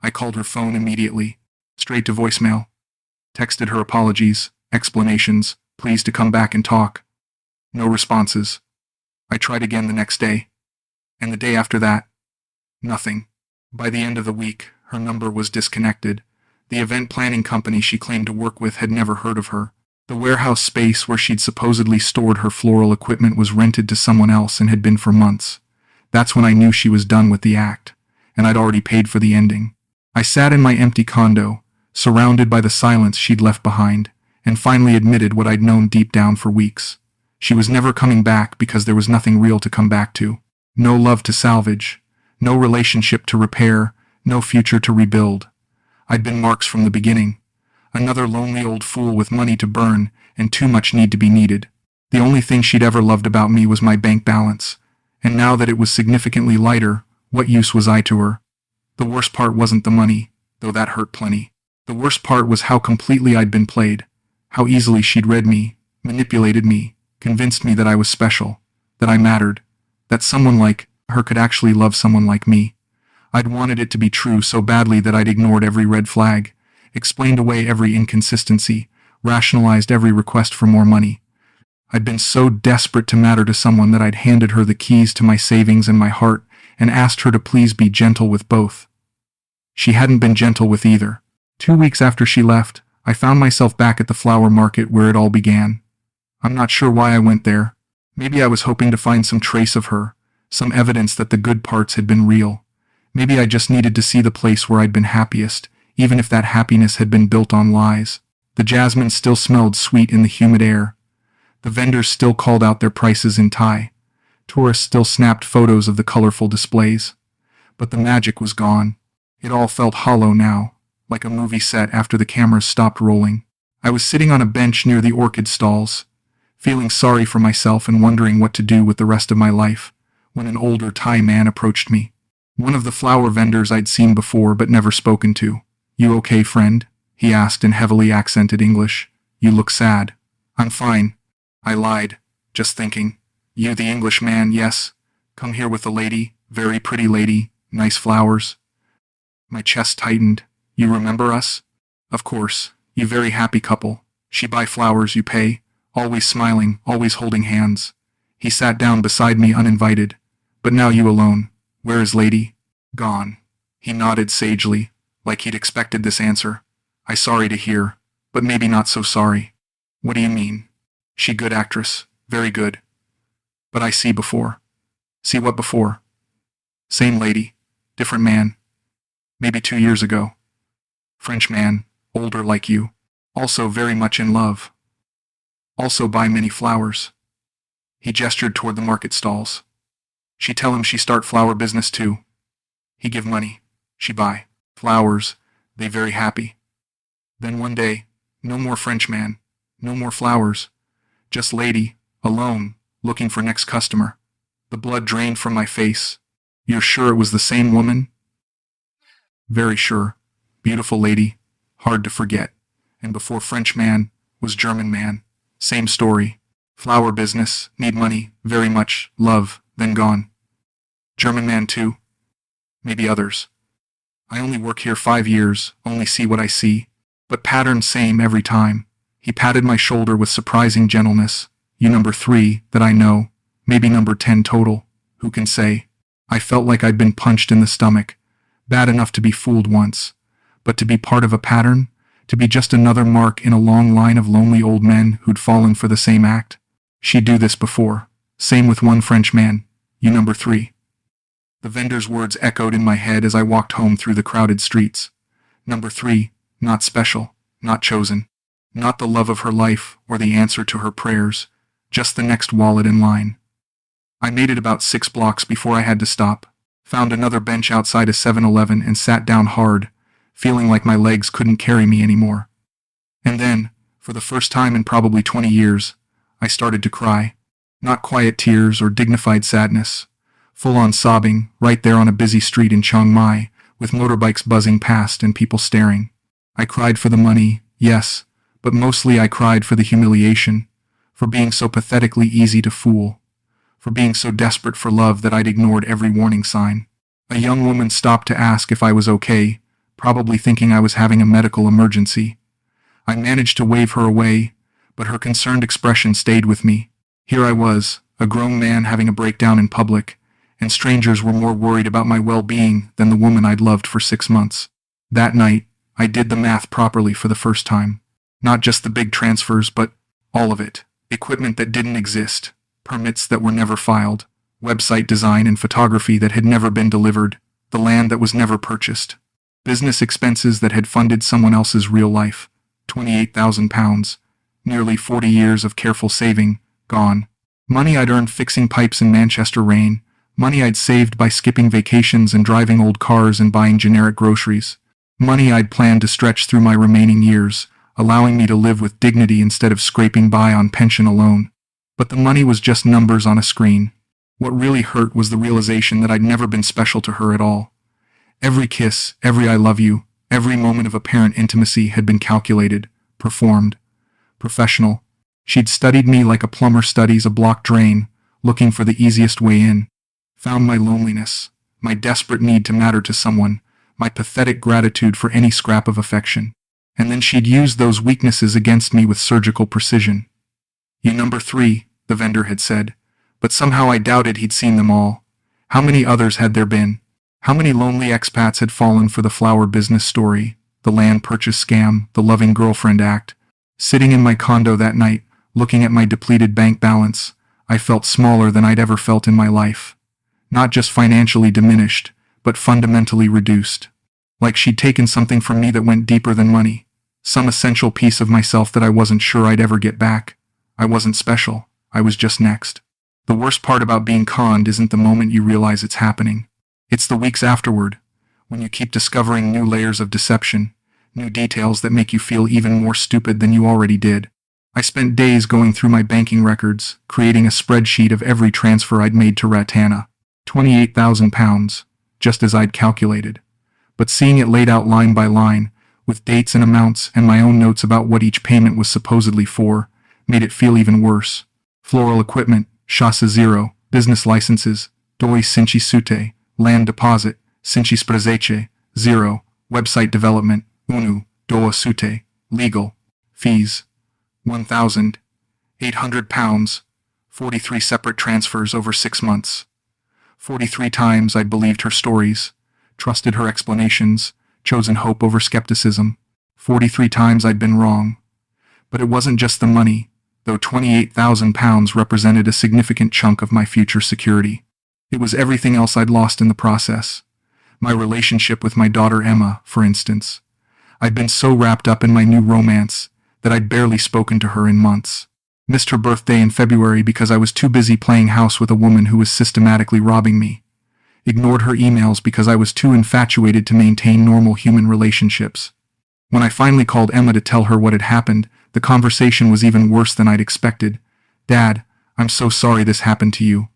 I called her phone immediately, straight to voicemail. Texted her apologies, explanations, please to come back and talk. No responses. I tried again the next day. And the day after that. Nothing. By the end of the week, her number was disconnected. The event planning company she claimed to work with had never heard of her. The warehouse space where she'd supposedly stored her floral equipment was rented to someone else and had been for months. That's when I knew she was done with the act, and I'd already paid for the ending. I sat in my empty condo, surrounded by the silence she'd left behind, and finally admitted what I'd known deep down for weeks. She was never coming back because there was nothing real to come back to. No love to salvage, no relationship to repair, no future to rebuild. I'd been marks from the beginning. Another lonely old fool with money to burn and too much need to be needed. The only thing she'd ever loved about me was my bank balance, and now that it was significantly lighter, what use was I to her? The worst part wasn't the money, though that hurt plenty. The worst part was how completely I'd been played, how easily she'd read me, manipulated me, convinced me that I was special, that I mattered, that someone like her could actually love someone like me. I'd wanted it to be true so badly that I'd ignored every red flag, explained away every inconsistency, rationalized every request for more money. I'd been so desperate to matter to someone that I'd handed her the keys to my savings and my heart and asked her to please be gentle with both. She hadn't been gentle with either. 2 weeks after she left, I found myself back at the flower market where it all began. I'm not sure why I went there. Maybe I was hoping to find some trace of her, some evidence that the good parts had been real. Maybe I just needed to see the place where I'd been happiest, even if that happiness had been built on lies. The jasmine still smelled sweet in the humid air. The vendors still called out their prices in Thai. Tourists still snapped photos of the colorful displays. But the magic was gone. It all felt hollow now, like a movie set after the cameras stopped rolling. I was sitting on a bench near the orchid stalls, feeling sorry for myself and wondering what to do with the rest of my life, when an older Thai man approached me. One of the flower vendors I'd seen before but never spoken to. "You okay, friend?" he asked in heavily accented English. "You look sad." "I'm fine," I lied, just thinking. "You the English man, yes. Come here with the lady, very pretty lady, nice flowers." My chest tightened. "You remember us?" "Of course, you very happy couple. She buy flowers, you pay, always smiling, always holding hands." He sat down beside me uninvited. "But now you alone. Where is lady?" "Gone." He nodded sagely, like he'd expected this answer. "I sorry to hear, but maybe not so sorry." "What do you mean?" "She good actress, very good." "But I see before." "See what before?" "Same lady, different man. Maybe 2 years ago. French man, older like you. Also very much in love. Also buy many flowers." He gestured toward the market stalls. "She tell him she start flower business too. He give money. She buy flowers. They very happy. Then one day, no more French man, no more flowers. Just lady, alone, looking for next customer." The blood drained from my face. "You're sure it was the same woman?" "Very sure. Beautiful lady, hard to forget. And before French man, was German man. Same story. Flower business, need money, very much, love, then gone. German man too? Maybe others. I only work here 5 years, only see what I see. But pattern same every time." He patted my shoulder with surprising gentleness. "You number 3, that I know. Maybe number 10 total. Who can say?" I felt like I'd been punched in the stomach. Bad enough to be fooled once, But to be part of a pattern? To be just another mark in a long line of lonely old men who'd fallen for the same act? She'd do this before. Same with one French man. You number 3. The vendor's words echoed in my head as I walked home through the crowded streets. Number 3, not special, not chosen. Not the love of her life or the answer to her prayers, just the next wallet in line. I made it about 6 blocks before I had to stop, found another bench outside a 7-Eleven and sat down hard, feeling like my legs couldn't carry me anymore. And then, for the first time in probably 20 years, I started to cry. Not quiet tears or dignified sadness. Full-on sobbing, right there on a busy street in Chiang Mai, with motorbikes buzzing past and people staring. I cried for the money, yes, but mostly I cried for the humiliation, for being so pathetically easy to fool, for being so desperate for love that I'd ignored every warning sign. A young woman stopped to ask if I was okay, probably thinking I was having a medical emergency. I managed to wave her away, but her concerned expression stayed with me. Here I was, a grown man having a breakdown in public, and strangers were more worried about my well-being than the woman I'd loved for 6 months. That night, I did the math properly for the first time. Not just the big transfers, but all of it. Equipment that didn't exist, permits that were never filed, website design and photography that had never been delivered, the land that was never purchased, business expenses that had funded someone else's real life, £28,000, nearly 40 years of careful saving, gone. Money I'd earned fixing pipes in Manchester rain, money I'd saved by skipping vacations and driving old cars and buying generic groceries, money I'd planned to stretch through my remaining years, allowing me to live with dignity instead of scraping by on pension alone. But the money was just numbers on a screen. What really hurt was the realization that I'd never been special to her at all. Every kiss, every I love you, every moment of apparent intimacy had been calculated, performed, professional. She'd studied me like a plumber studies a blocked drain, looking for the easiest way in. Found my loneliness, my desperate need to matter to someone, my pathetic gratitude for any scrap of affection. And then she'd used those weaknesses against me with surgical precision. You number 3, the vendor had said, but somehow I doubted he'd seen them all. How many others had there been? How many lonely expats had fallen for the flower business story, the land purchase scam, the loving girlfriend act? Sitting in my condo that night, looking at my depleted bank balance, I felt smaller than I'd ever felt in my life. Not just financially diminished, but fundamentally reduced. Like she'd taken something from me that went deeper than money. Some essential piece of myself that I wasn't sure I'd ever get back. I wasn't special. I was just next. The worst part about being conned isn't the moment you realize it's happening. It's the weeks afterward, when you keep discovering new layers of deception, new details that make you feel even more stupid than you already did. I spent days going through my banking records, creating a spreadsheet of every transfer I'd made to Ratana. £28,000, just as I'd calculated. But seeing it laid out line by line, with dates and amounts and my own notes about what each payment was supposedly for, made it feel even worse. Floral equipment, Shasa 0, business licenses, Doi Sinchi Sute, land deposit, Sinchi Sprazeche, 0, website development, Unu, Doa Sute, legal, fees, £1,800, 43 separate transfers over 6 months. 43 times I'd believed her stories, trusted her explanations, chosen hope over skepticism. 43 times I'd been wrong. But it wasn't just the money, though £28,000 represented a significant chunk of my future security. It was everything else I'd lost in the process. My relationship with my daughter Emma, for instance. I'd been so wrapped up in my new romance that I'd barely spoken to her in months. Missed her birthday in February because I was too busy playing house with a woman who was systematically robbing me. Ignored her emails because I was too infatuated to maintain normal human relationships. When I finally called Emma to tell her what had happened, the conversation was even worse than I'd expected. Dad, I'm so sorry this happened to you.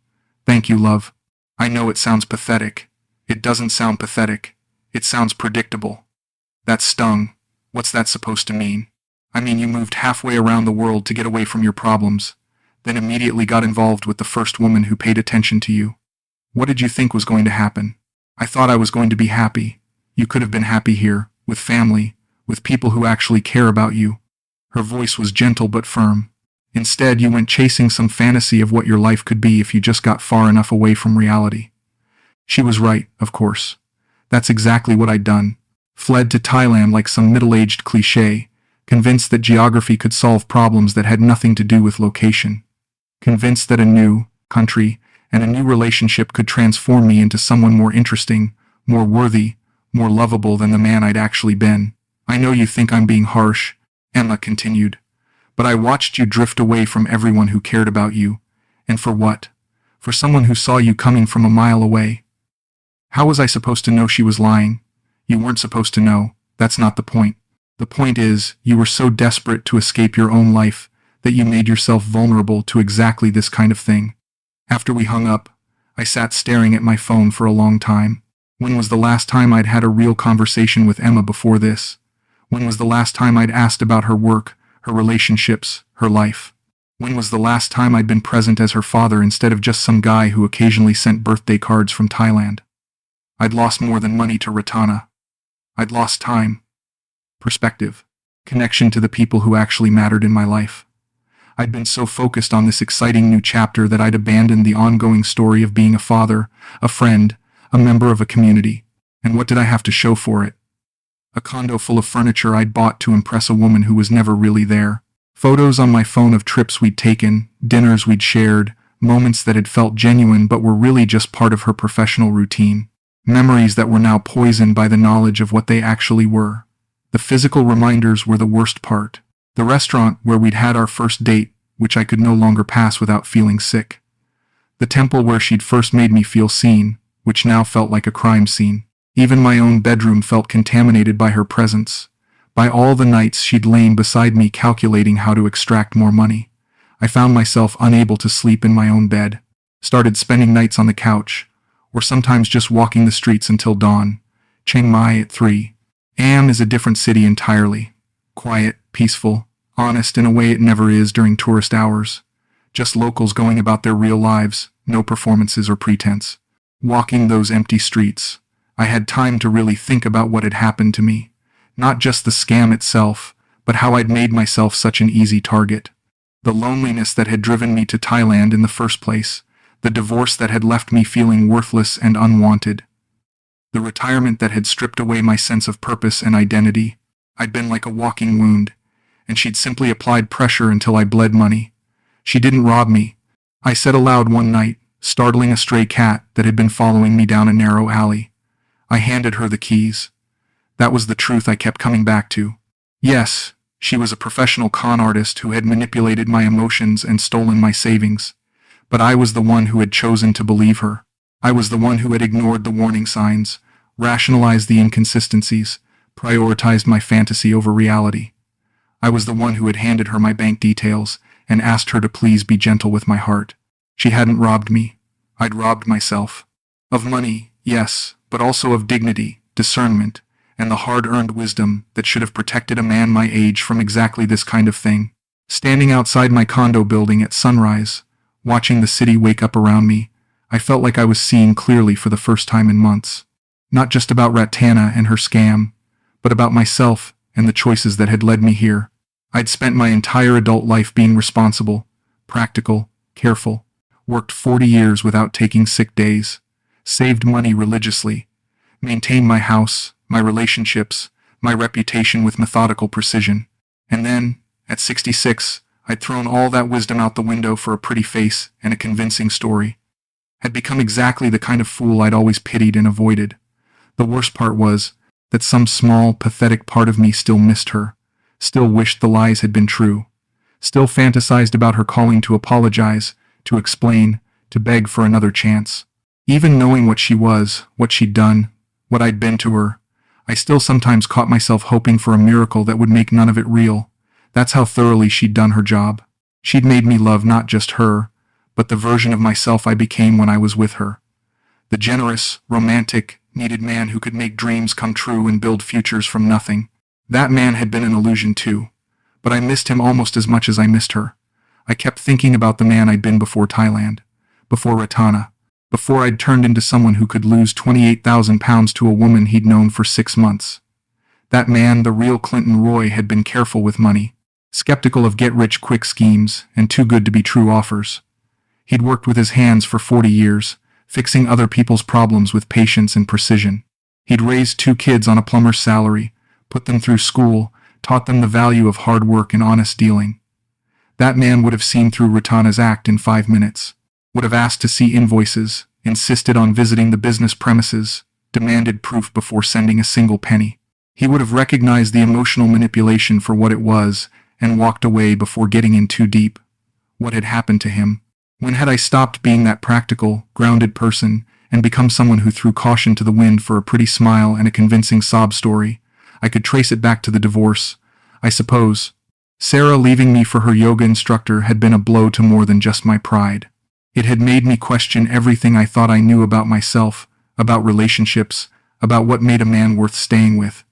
Thank you, love. I know it sounds pathetic. It doesn't sound pathetic. It sounds predictable. That stung. What's that supposed to mean? I mean, you moved halfway around the world to get away from your problems, then immediately got involved with the first woman who paid attention to you. What did you think was going to happen? I thought I was going to be happy. You could have been happy here, with family, with people who actually care about you. Her voice was gentle but firm. Instead, you went chasing some fantasy of what your life could be if you just got far enough away from reality. She was right, of course. That's exactly what I'd done. Fled to Thailand like some middle-aged cliché, convinced that geography could solve problems that had nothing to do with location. Convinced that a new country and a new relationship could transform me into someone more interesting, more worthy, more lovable than the man I'd actually been. I know you think I'm being harsh, Emma continued, but I watched you drift away from everyone who cared about you. And for what? For someone who saw you coming from a mile away. How was I supposed to know she was lying? You weren't supposed to know. That's not the point. The point is, you were so desperate to escape your own life that you made yourself vulnerable to exactly this kind of thing. After we hung up, I sat staring at my phone for a long time. When was the last time I'd had a real conversation with Emma before this? When was the last time I'd asked about her work, her relationships, her life? When was the last time I'd been present as her father instead of just some guy who occasionally sent birthday cards from Thailand? I'd lost more than money to Ratana. I'd lost time, perspective, connection to the people who actually mattered in my life. I'd been so focused on this exciting new chapter that I'd abandoned the ongoing story of being a father, a friend, a member of a community. And what did I have to show for it? A condo full of furniture I'd bought to impress a woman who was never really there. Photos on my phone of trips we'd taken, dinners we'd shared, moments that had felt genuine but were really just part of her professional routine. Memories that were now poisoned by the knowledge of what they actually were. The physical reminders were the worst part. The restaurant where we'd had our first date, which I could no longer pass without feeling sick. The temple where she'd first made me feel seen, which now felt like a crime scene. Even my own bedroom felt contaminated by her presence. By all the nights she'd lain beside me calculating how to extract more money. I found myself unable to sleep in my own bed. Started spending nights on the couch, or sometimes just walking the streets until dawn. Chiang Mai at 3 a.m. is a different city entirely. Quiet, peaceful, honest in a way it never is during tourist hours. Just locals going about their real lives, no performances or pretense. Walking those empty streets, I had time to really think about what had happened to me. Not just the scam itself, but how I'd made myself such an easy target. The loneliness that had driven me to Thailand in the first place. The divorce that had left me feeling worthless and unwanted. The retirement that had stripped away my sense of purpose and identity. I'd been like a walking wound, and she'd simply applied pressure until I bled money. She didn't rob me. I said aloud one night, startling a stray cat that had been following me down a narrow alley. I handed her the keys. That was the truth I kept coming back to. Yes, she was a professional con artist who had manipulated my emotions and stolen my savings. But I was the one who had chosen to believe her. I was the one who had ignored the warning signs, rationalized the inconsistencies, prioritized my fantasy over reality. I was the one who had handed her my bank details and asked her to please be gentle with my heart. She hadn't robbed me. I'd robbed myself. Of money, yes, but also of dignity, discernment, and the hard-earned wisdom that should have protected a man my age from exactly this kind of thing. Standing outside my condo building at sunrise, watching the city wake up around me, I felt like I was seeing clearly for the first time in months. Not just about Ratana and her scam, but about myself and the choices that had led me here. I'd spent my entire adult life being responsible, practical, careful, worked 40 years without taking sick days, saved money religiously, maintained my house, my relationships, my reputation with methodical precision. And then, at 66, I'd thrown all that wisdom out the window for a pretty face and a convincing story. Had become exactly the kind of fool I'd always pitied and avoided. The worst part was that some small, pathetic part of me still missed her, still wished the lies had been true, still fantasized about her calling to apologize, to explain, to beg for another chance. Even knowing what she was, what she'd done, what I'd been to her, I still sometimes caught myself hoping for a miracle that would make none of it real. That's how thoroughly she'd done her job. She'd made me love not just her, but the version of myself I became when I was with her. The generous, romantic, needed man who could make dreams come true and build futures from nothing. That man had been an illusion too, but I missed him almost as much as I missed her. I kept thinking about the man I'd been before Thailand, before Ratana, before I'd turned into someone who could lose 28,000 pounds to a woman he'd known for 6 months. That man, the real Clinton Roy, had been careful with money, skeptical of get-rich-quick schemes and too-good-to-be-true offers. He'd worked with his hands for 40 years, fixing other people's problems with patience and precision. He'd raised 2 kids on a plumber's salary, put them through school, taught them the value of hard work and honest dealing. That man would have seen through Ratana's act in 5 minutes, would have asked to see invoices, insisted on visiting the business premises, demanded proof before sending a single penny. He would have recognized the emotional manipulation for what it was and walked away before getting in too deep. What had happened to him? When had I stopped being that practical, grounded person and become someone who threw caution to the wind for a pretty smile and a convincing sob story? I could trace it back to the divorce, I suppose. Sarah leaving me for her yoga instructor had been a blow to more than just my pride. It had made me question everything I thought I knew about myself, about relationships, about what made a man worth staying with.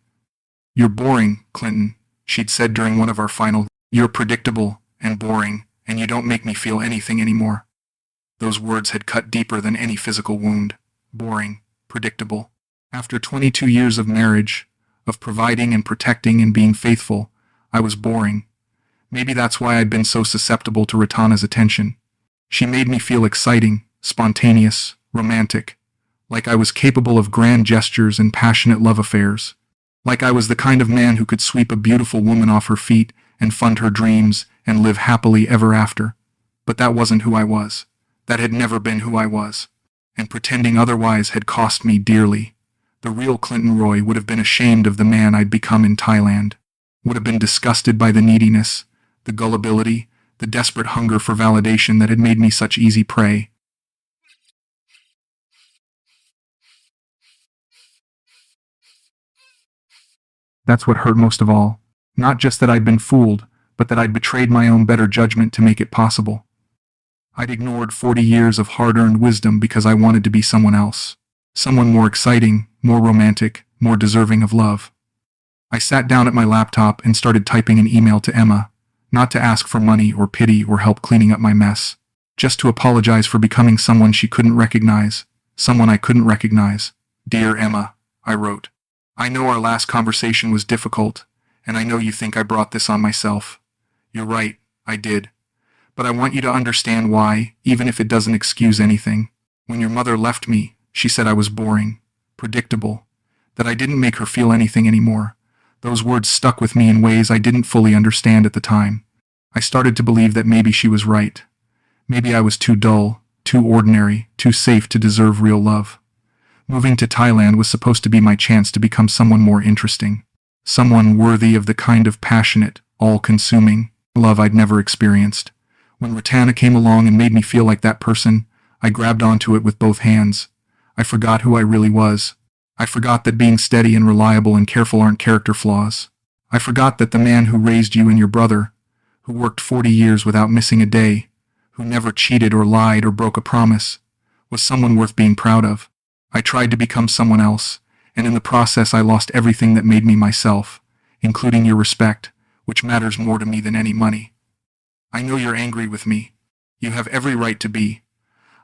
"You're boring, Clinton," she'd said during one of our final. "You're predictable and boring, and you don't make me feel anything anymore." Those words had cut deeper than any physical wound. Boring, predictable. After 22 years of marriage, of providing and protecting and being faithful, I was boring. Maybe that's why I'd been so susceptible to Ratana's attention. She made me feel exciting, spontaneous, romantic, like I was capable of grand gestures and passionate love affairs, like I was the kind of man who could sweep a beautiful woman off her feet and fund her dreams and live happily ever after. But that wasn't who I was. That had never been who I was. And pretending otherwise had cost me dearly. The real Clinton Roy would have been ashamed of the man I'd become in Thailand, would have been disgusted by the neediness, the gullibility, the desperate hunger for validation that had made me such easy prey. That's what hurt most of all. Not just that I'd been fooled, but that I'd betrayed my own better judgment to make it possible. I'd ignored 40 years of hard-earned wisdom because I wanted to be someone else. Someone more exciting, more romantic, more deserving of love. I sat down at my laptop and started typing an email to Emma, not to ask for money or pity or help cleaning up my mess, just to apologize for becoming someone she couldn't recognize, someone I couldn't recognize. "Dear Emma," I wrote. "I know our last conversation was difficult, and I know you think I brought this on myself. You're right, I did. But I want you to understand why, even if it doesn't excuse anything. When your mother left me, she said I was boring, predictable, that I didn't make her feel anything anymore. Those words stuck with me in ways I didn't fully understand at the time. I started to believe that maybe she was right. Maybe I was too dull, too ordinary, too safe to deserve real love. Moving to Thailand was supposed to be my chance to become someone more interesting. Someone worthy of the kind of passionate, all-consuming love I'd never experienced. When Ratana came along and made me feel like that person, I grabbed onto it with both hands. I forgot who I really was. I forgot that being steady and reliable and careful aren't character flaws. I forgot that the man who raised you and your brother, who worked 40 years without missing a day, who never cheated or lied or broke a promise, was someone worth being proud of. I tried to become someone else, and in the process I lost everything that made me myself, including your respect, which matters more to me than any money. I know you're angry with me. You have every right to be.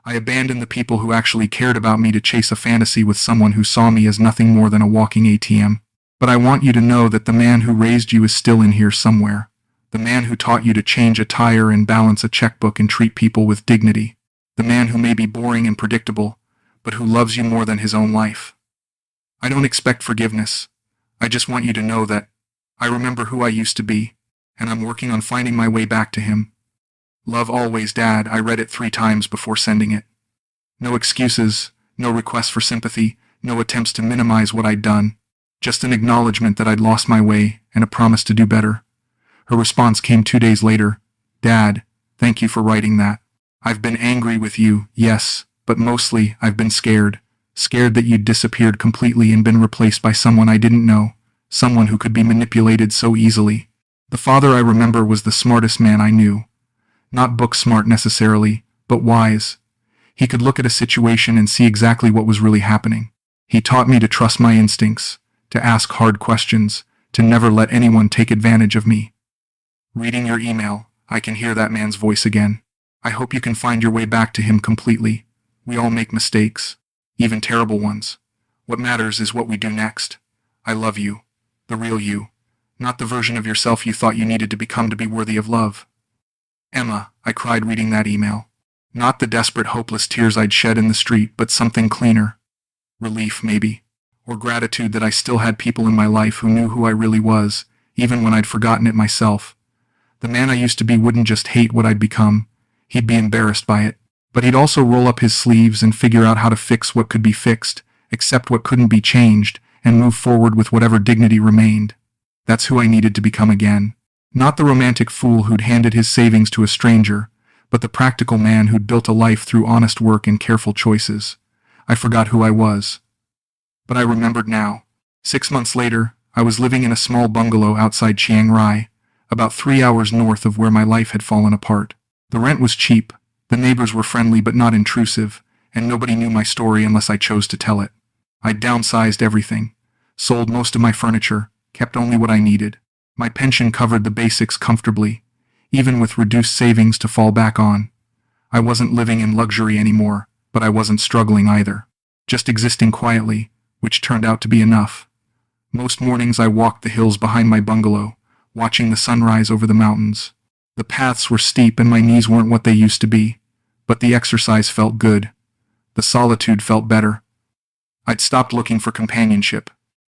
I abandoned the people who actually cared about me to chase a fantasy with someone who saw me as nothing more than a walking ATM. But I want you to know that the man who raised you is still in here somewhere. The man who taught you to change a tire and balance a checkbook and treat people with dignity. The man who may be boring and predictable, but who loves you more than his own life. I don't expect forgiveness. I just want you to know that I remember who I used to be, and I'm working on finding my way back to him. Love always, Dad. I read it 3 times before sending it. No excuses, no requests for sympathy, no attempts to minimize what I'd done. Just an acknowledgement that I'd lost my way and a promise to do better. Her response came 2 days later. "Dad, thank you for writing that. I've been angry with you, yes, but mostly I've been scared. Scared that you'd disappeared completely and been replaced by someone I didn't know, someone who could be manipulated so easily. The father I remember was the smartest man I knew. Not book smart necessarily, but wise. He could look at a situation and see exactly what was really happening. He taught me to trust my instincts, to ask hard questions, to never let anyone take advantage of me." Reading your email, I can hear that man's voice again. I hope you can find your way back to him completely. We all make mistakes, even terrible ones. What matters is what we do next. I love you, the real you, not the version of yourself you thought you needed to become to be worthy of love. Emma, I cried reading that email. Not the desperate, hopeless tears I'd shed in the street, but something cleaner. Relief, maybe. or gratitude that I still had people in my life who knew who I really was, even when I'd forgotten it myself. The man I used to be wouldn't just hate what I'd become, he'd be embarrassed by it. But he'd also roll up his sleeves and figure out how to fix what could be fixed, accept what couldn't be changed, and move forward with whatever dignity remained. That's who I needed to become again. Not the romantic fool who'd handed his savings to a stranger, but the practical man who'd built a life through honest work and careful choices. I forgot who I was. But I remembered now. 6 months later, I was living in a small bungalow outside Chiang Mai, about 3 hours north of where my life had fallen apart. The rent was cheap, the neighbors were friendly but not intrusive, and nobody knew my story unless I chose to tell it. I'd downsized everything, sold most of my furniture, kept only what I needed. My pension covered the basics comfortably, even with reduced savings to fall back on. I wasn't living in luxury anymore, but I wasn't struggling either. Just existing quietly, which turned out to be enough. Most mornings I walked the hills behind my bungalow, watching the sunrise over the mountains. The paths were steep and my knees weren't what they used to be, but the exercise felt good. The solitude felt better. I'd stopped looking for companionship,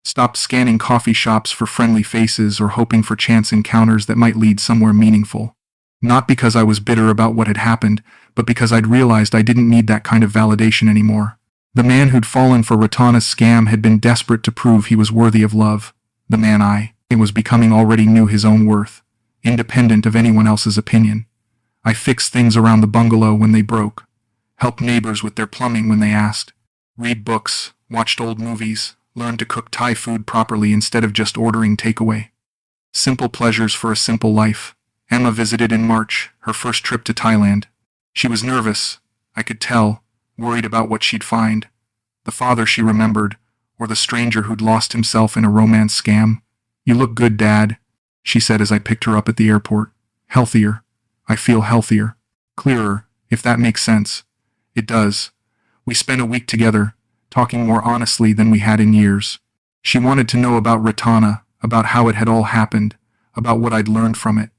stopped scanning coffee shops for friendly faces or hoping for chance encounters that might lead somewhere meaningful. Not because I was bitter about what had happened, but because I'd realized I didn't need that kind of validation anymore. The man who'd fallen for Ratana's scam had been desperate to prove he was worthy of love. The man I was becoming already knew his own worth, independent of anyone else's opinion. I fixed things around the bungalow when they broke, helped neighbors with their plumbing when they asked, read books, watched old movies, learned to cook Thai food properly instead of just ordering takeaway. Simple pleasures for a simple life. Emma visited in March, her first trip to Thailand. She was nervous, I could tell, worried about what she'd find. The father she remembered, or the stranger who'd lost himself in a romance scam. "You look good, Dad," she said as I picked her up at the airport. "Healthier. I feel healthier. Clearer, if that makes sense." It does. We spent a week together, talking more honestly than we had in years. She wanted to know about Ratana, about how it had all happened, about what I'd learned from it.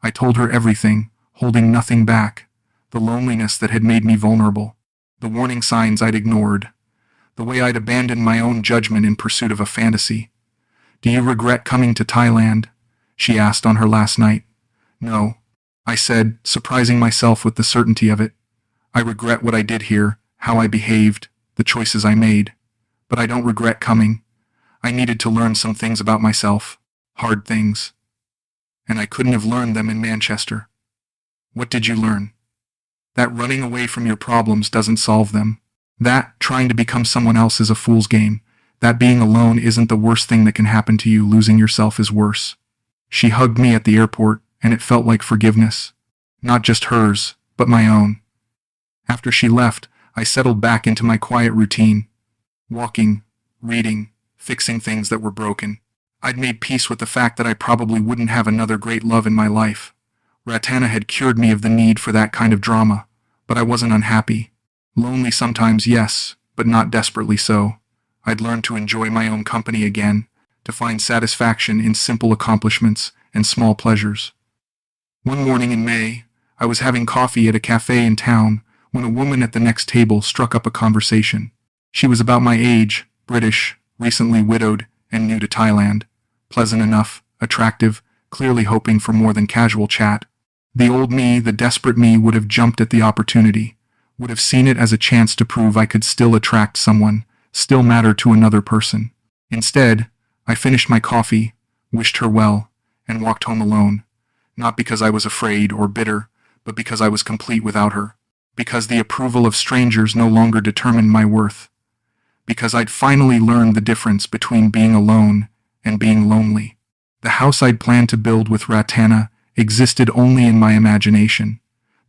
I told her everything, holding nothing back. The loneliness that had made me vulnerable. The warning signs I'd ignored. The way I'd abandoned my own judgment in pursuit of a fantasy. "Do you regret coming to Thailand?" she asked on her last night. "No," I said, surprising myself with the certainty of it. "I regret what I did here, how I behaved, the choices I made. But I don't regret coming. I needed to learn some things about myself. Hard things. And I couldn't have learned them in Manchester." "What did you learn?" That running away from your problems doesn't solve them. That trying to become someone else is a fool's game. That being alone isn't the worst thing that can happen to you. Losing yourself is worse. She hugged me at the airport, and it felt like forgiveness. Not just hers, but my own. After she left, I settled back into my quiet routine. Walking, reading, fixing things that were broken. I'd made peace with the fact that I probably wouldn't have another great love in my life. Ratana had cured me of the need for that kind of drama, but I wasn't unhappy. Lonely sometimes, yes, but not desperately so. I'd learned to enjoy my own company again, to find satisfaction in simple accomplishments and small pleasures. One morning in May, I was having coffee at a cafe in town when a woman at the next table struck up a conversation. She was about my age, British, recently widowed, and new to Thailand. Pleasant enough, attractive, clearly hoping for more than casual chat. The old me, the desperate me, would have jumped at the opportunity, would have seen it as a chance to prove I could still attract someone, still matter to another person. Instead, I finished my coffee, wished her well, and walked home alone. Not because I was afraid or bitter, but because I was complete without her. Because the approval of strangers no longer determined my worth. Because I'd finally learned the difference between being alone and being lonely. The house I'd planned to build with Ratana existed only in my imagination.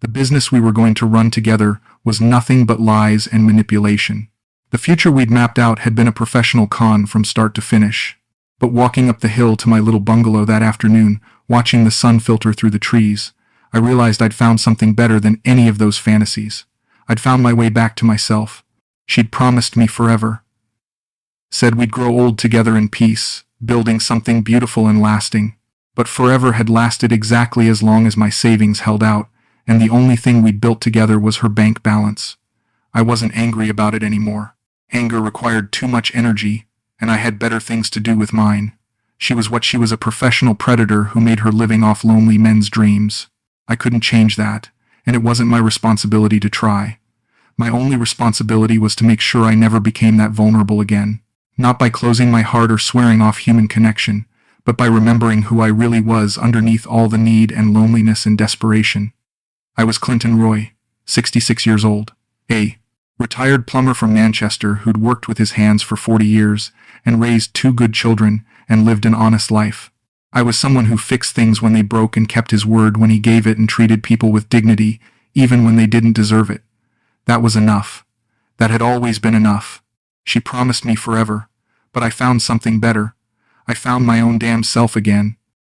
The business we were going to run together was nothing but lies and manipulation. The future we'd mapped out had been a professional con from start to finish. But walking up the hill to my little bungalow that afternoon, watching the sun filter through the trees, I realized I'd found something better than any of those fantasies. I'd found my way back to myself. She'd promised me forever. Said we'd grow old together in peace, building something beautiful and lasting. But forever had lasted exactly as long as my savings held out, and the only thing we'd built together was her bank balance. I wasn't angry about it anymore. Anger required too much energy, and I had better things to do with mine. She was a professional predator who made her living off lonely men's dreams. I couldn't change that, and it wasn't my responsibility to try. My only responsibility was to make sure I never became that vulnerable again. Not by closing my heart or swearing off human connection, but by remembering who I really was underneath all the need and loneliness and desperation. I was Clinton Roy, 66 years old, a retired plumber from Manchester who'd worked with his hands for 40 years and raised 2 good children and lived an honest life. I was someone who fixed things when they broke and kept his word when he gave it and treated people with dignity, even when they didn't deserve it. That was enough. That had always been enough. She promised me forever, but I found something better. I found my own damn self again,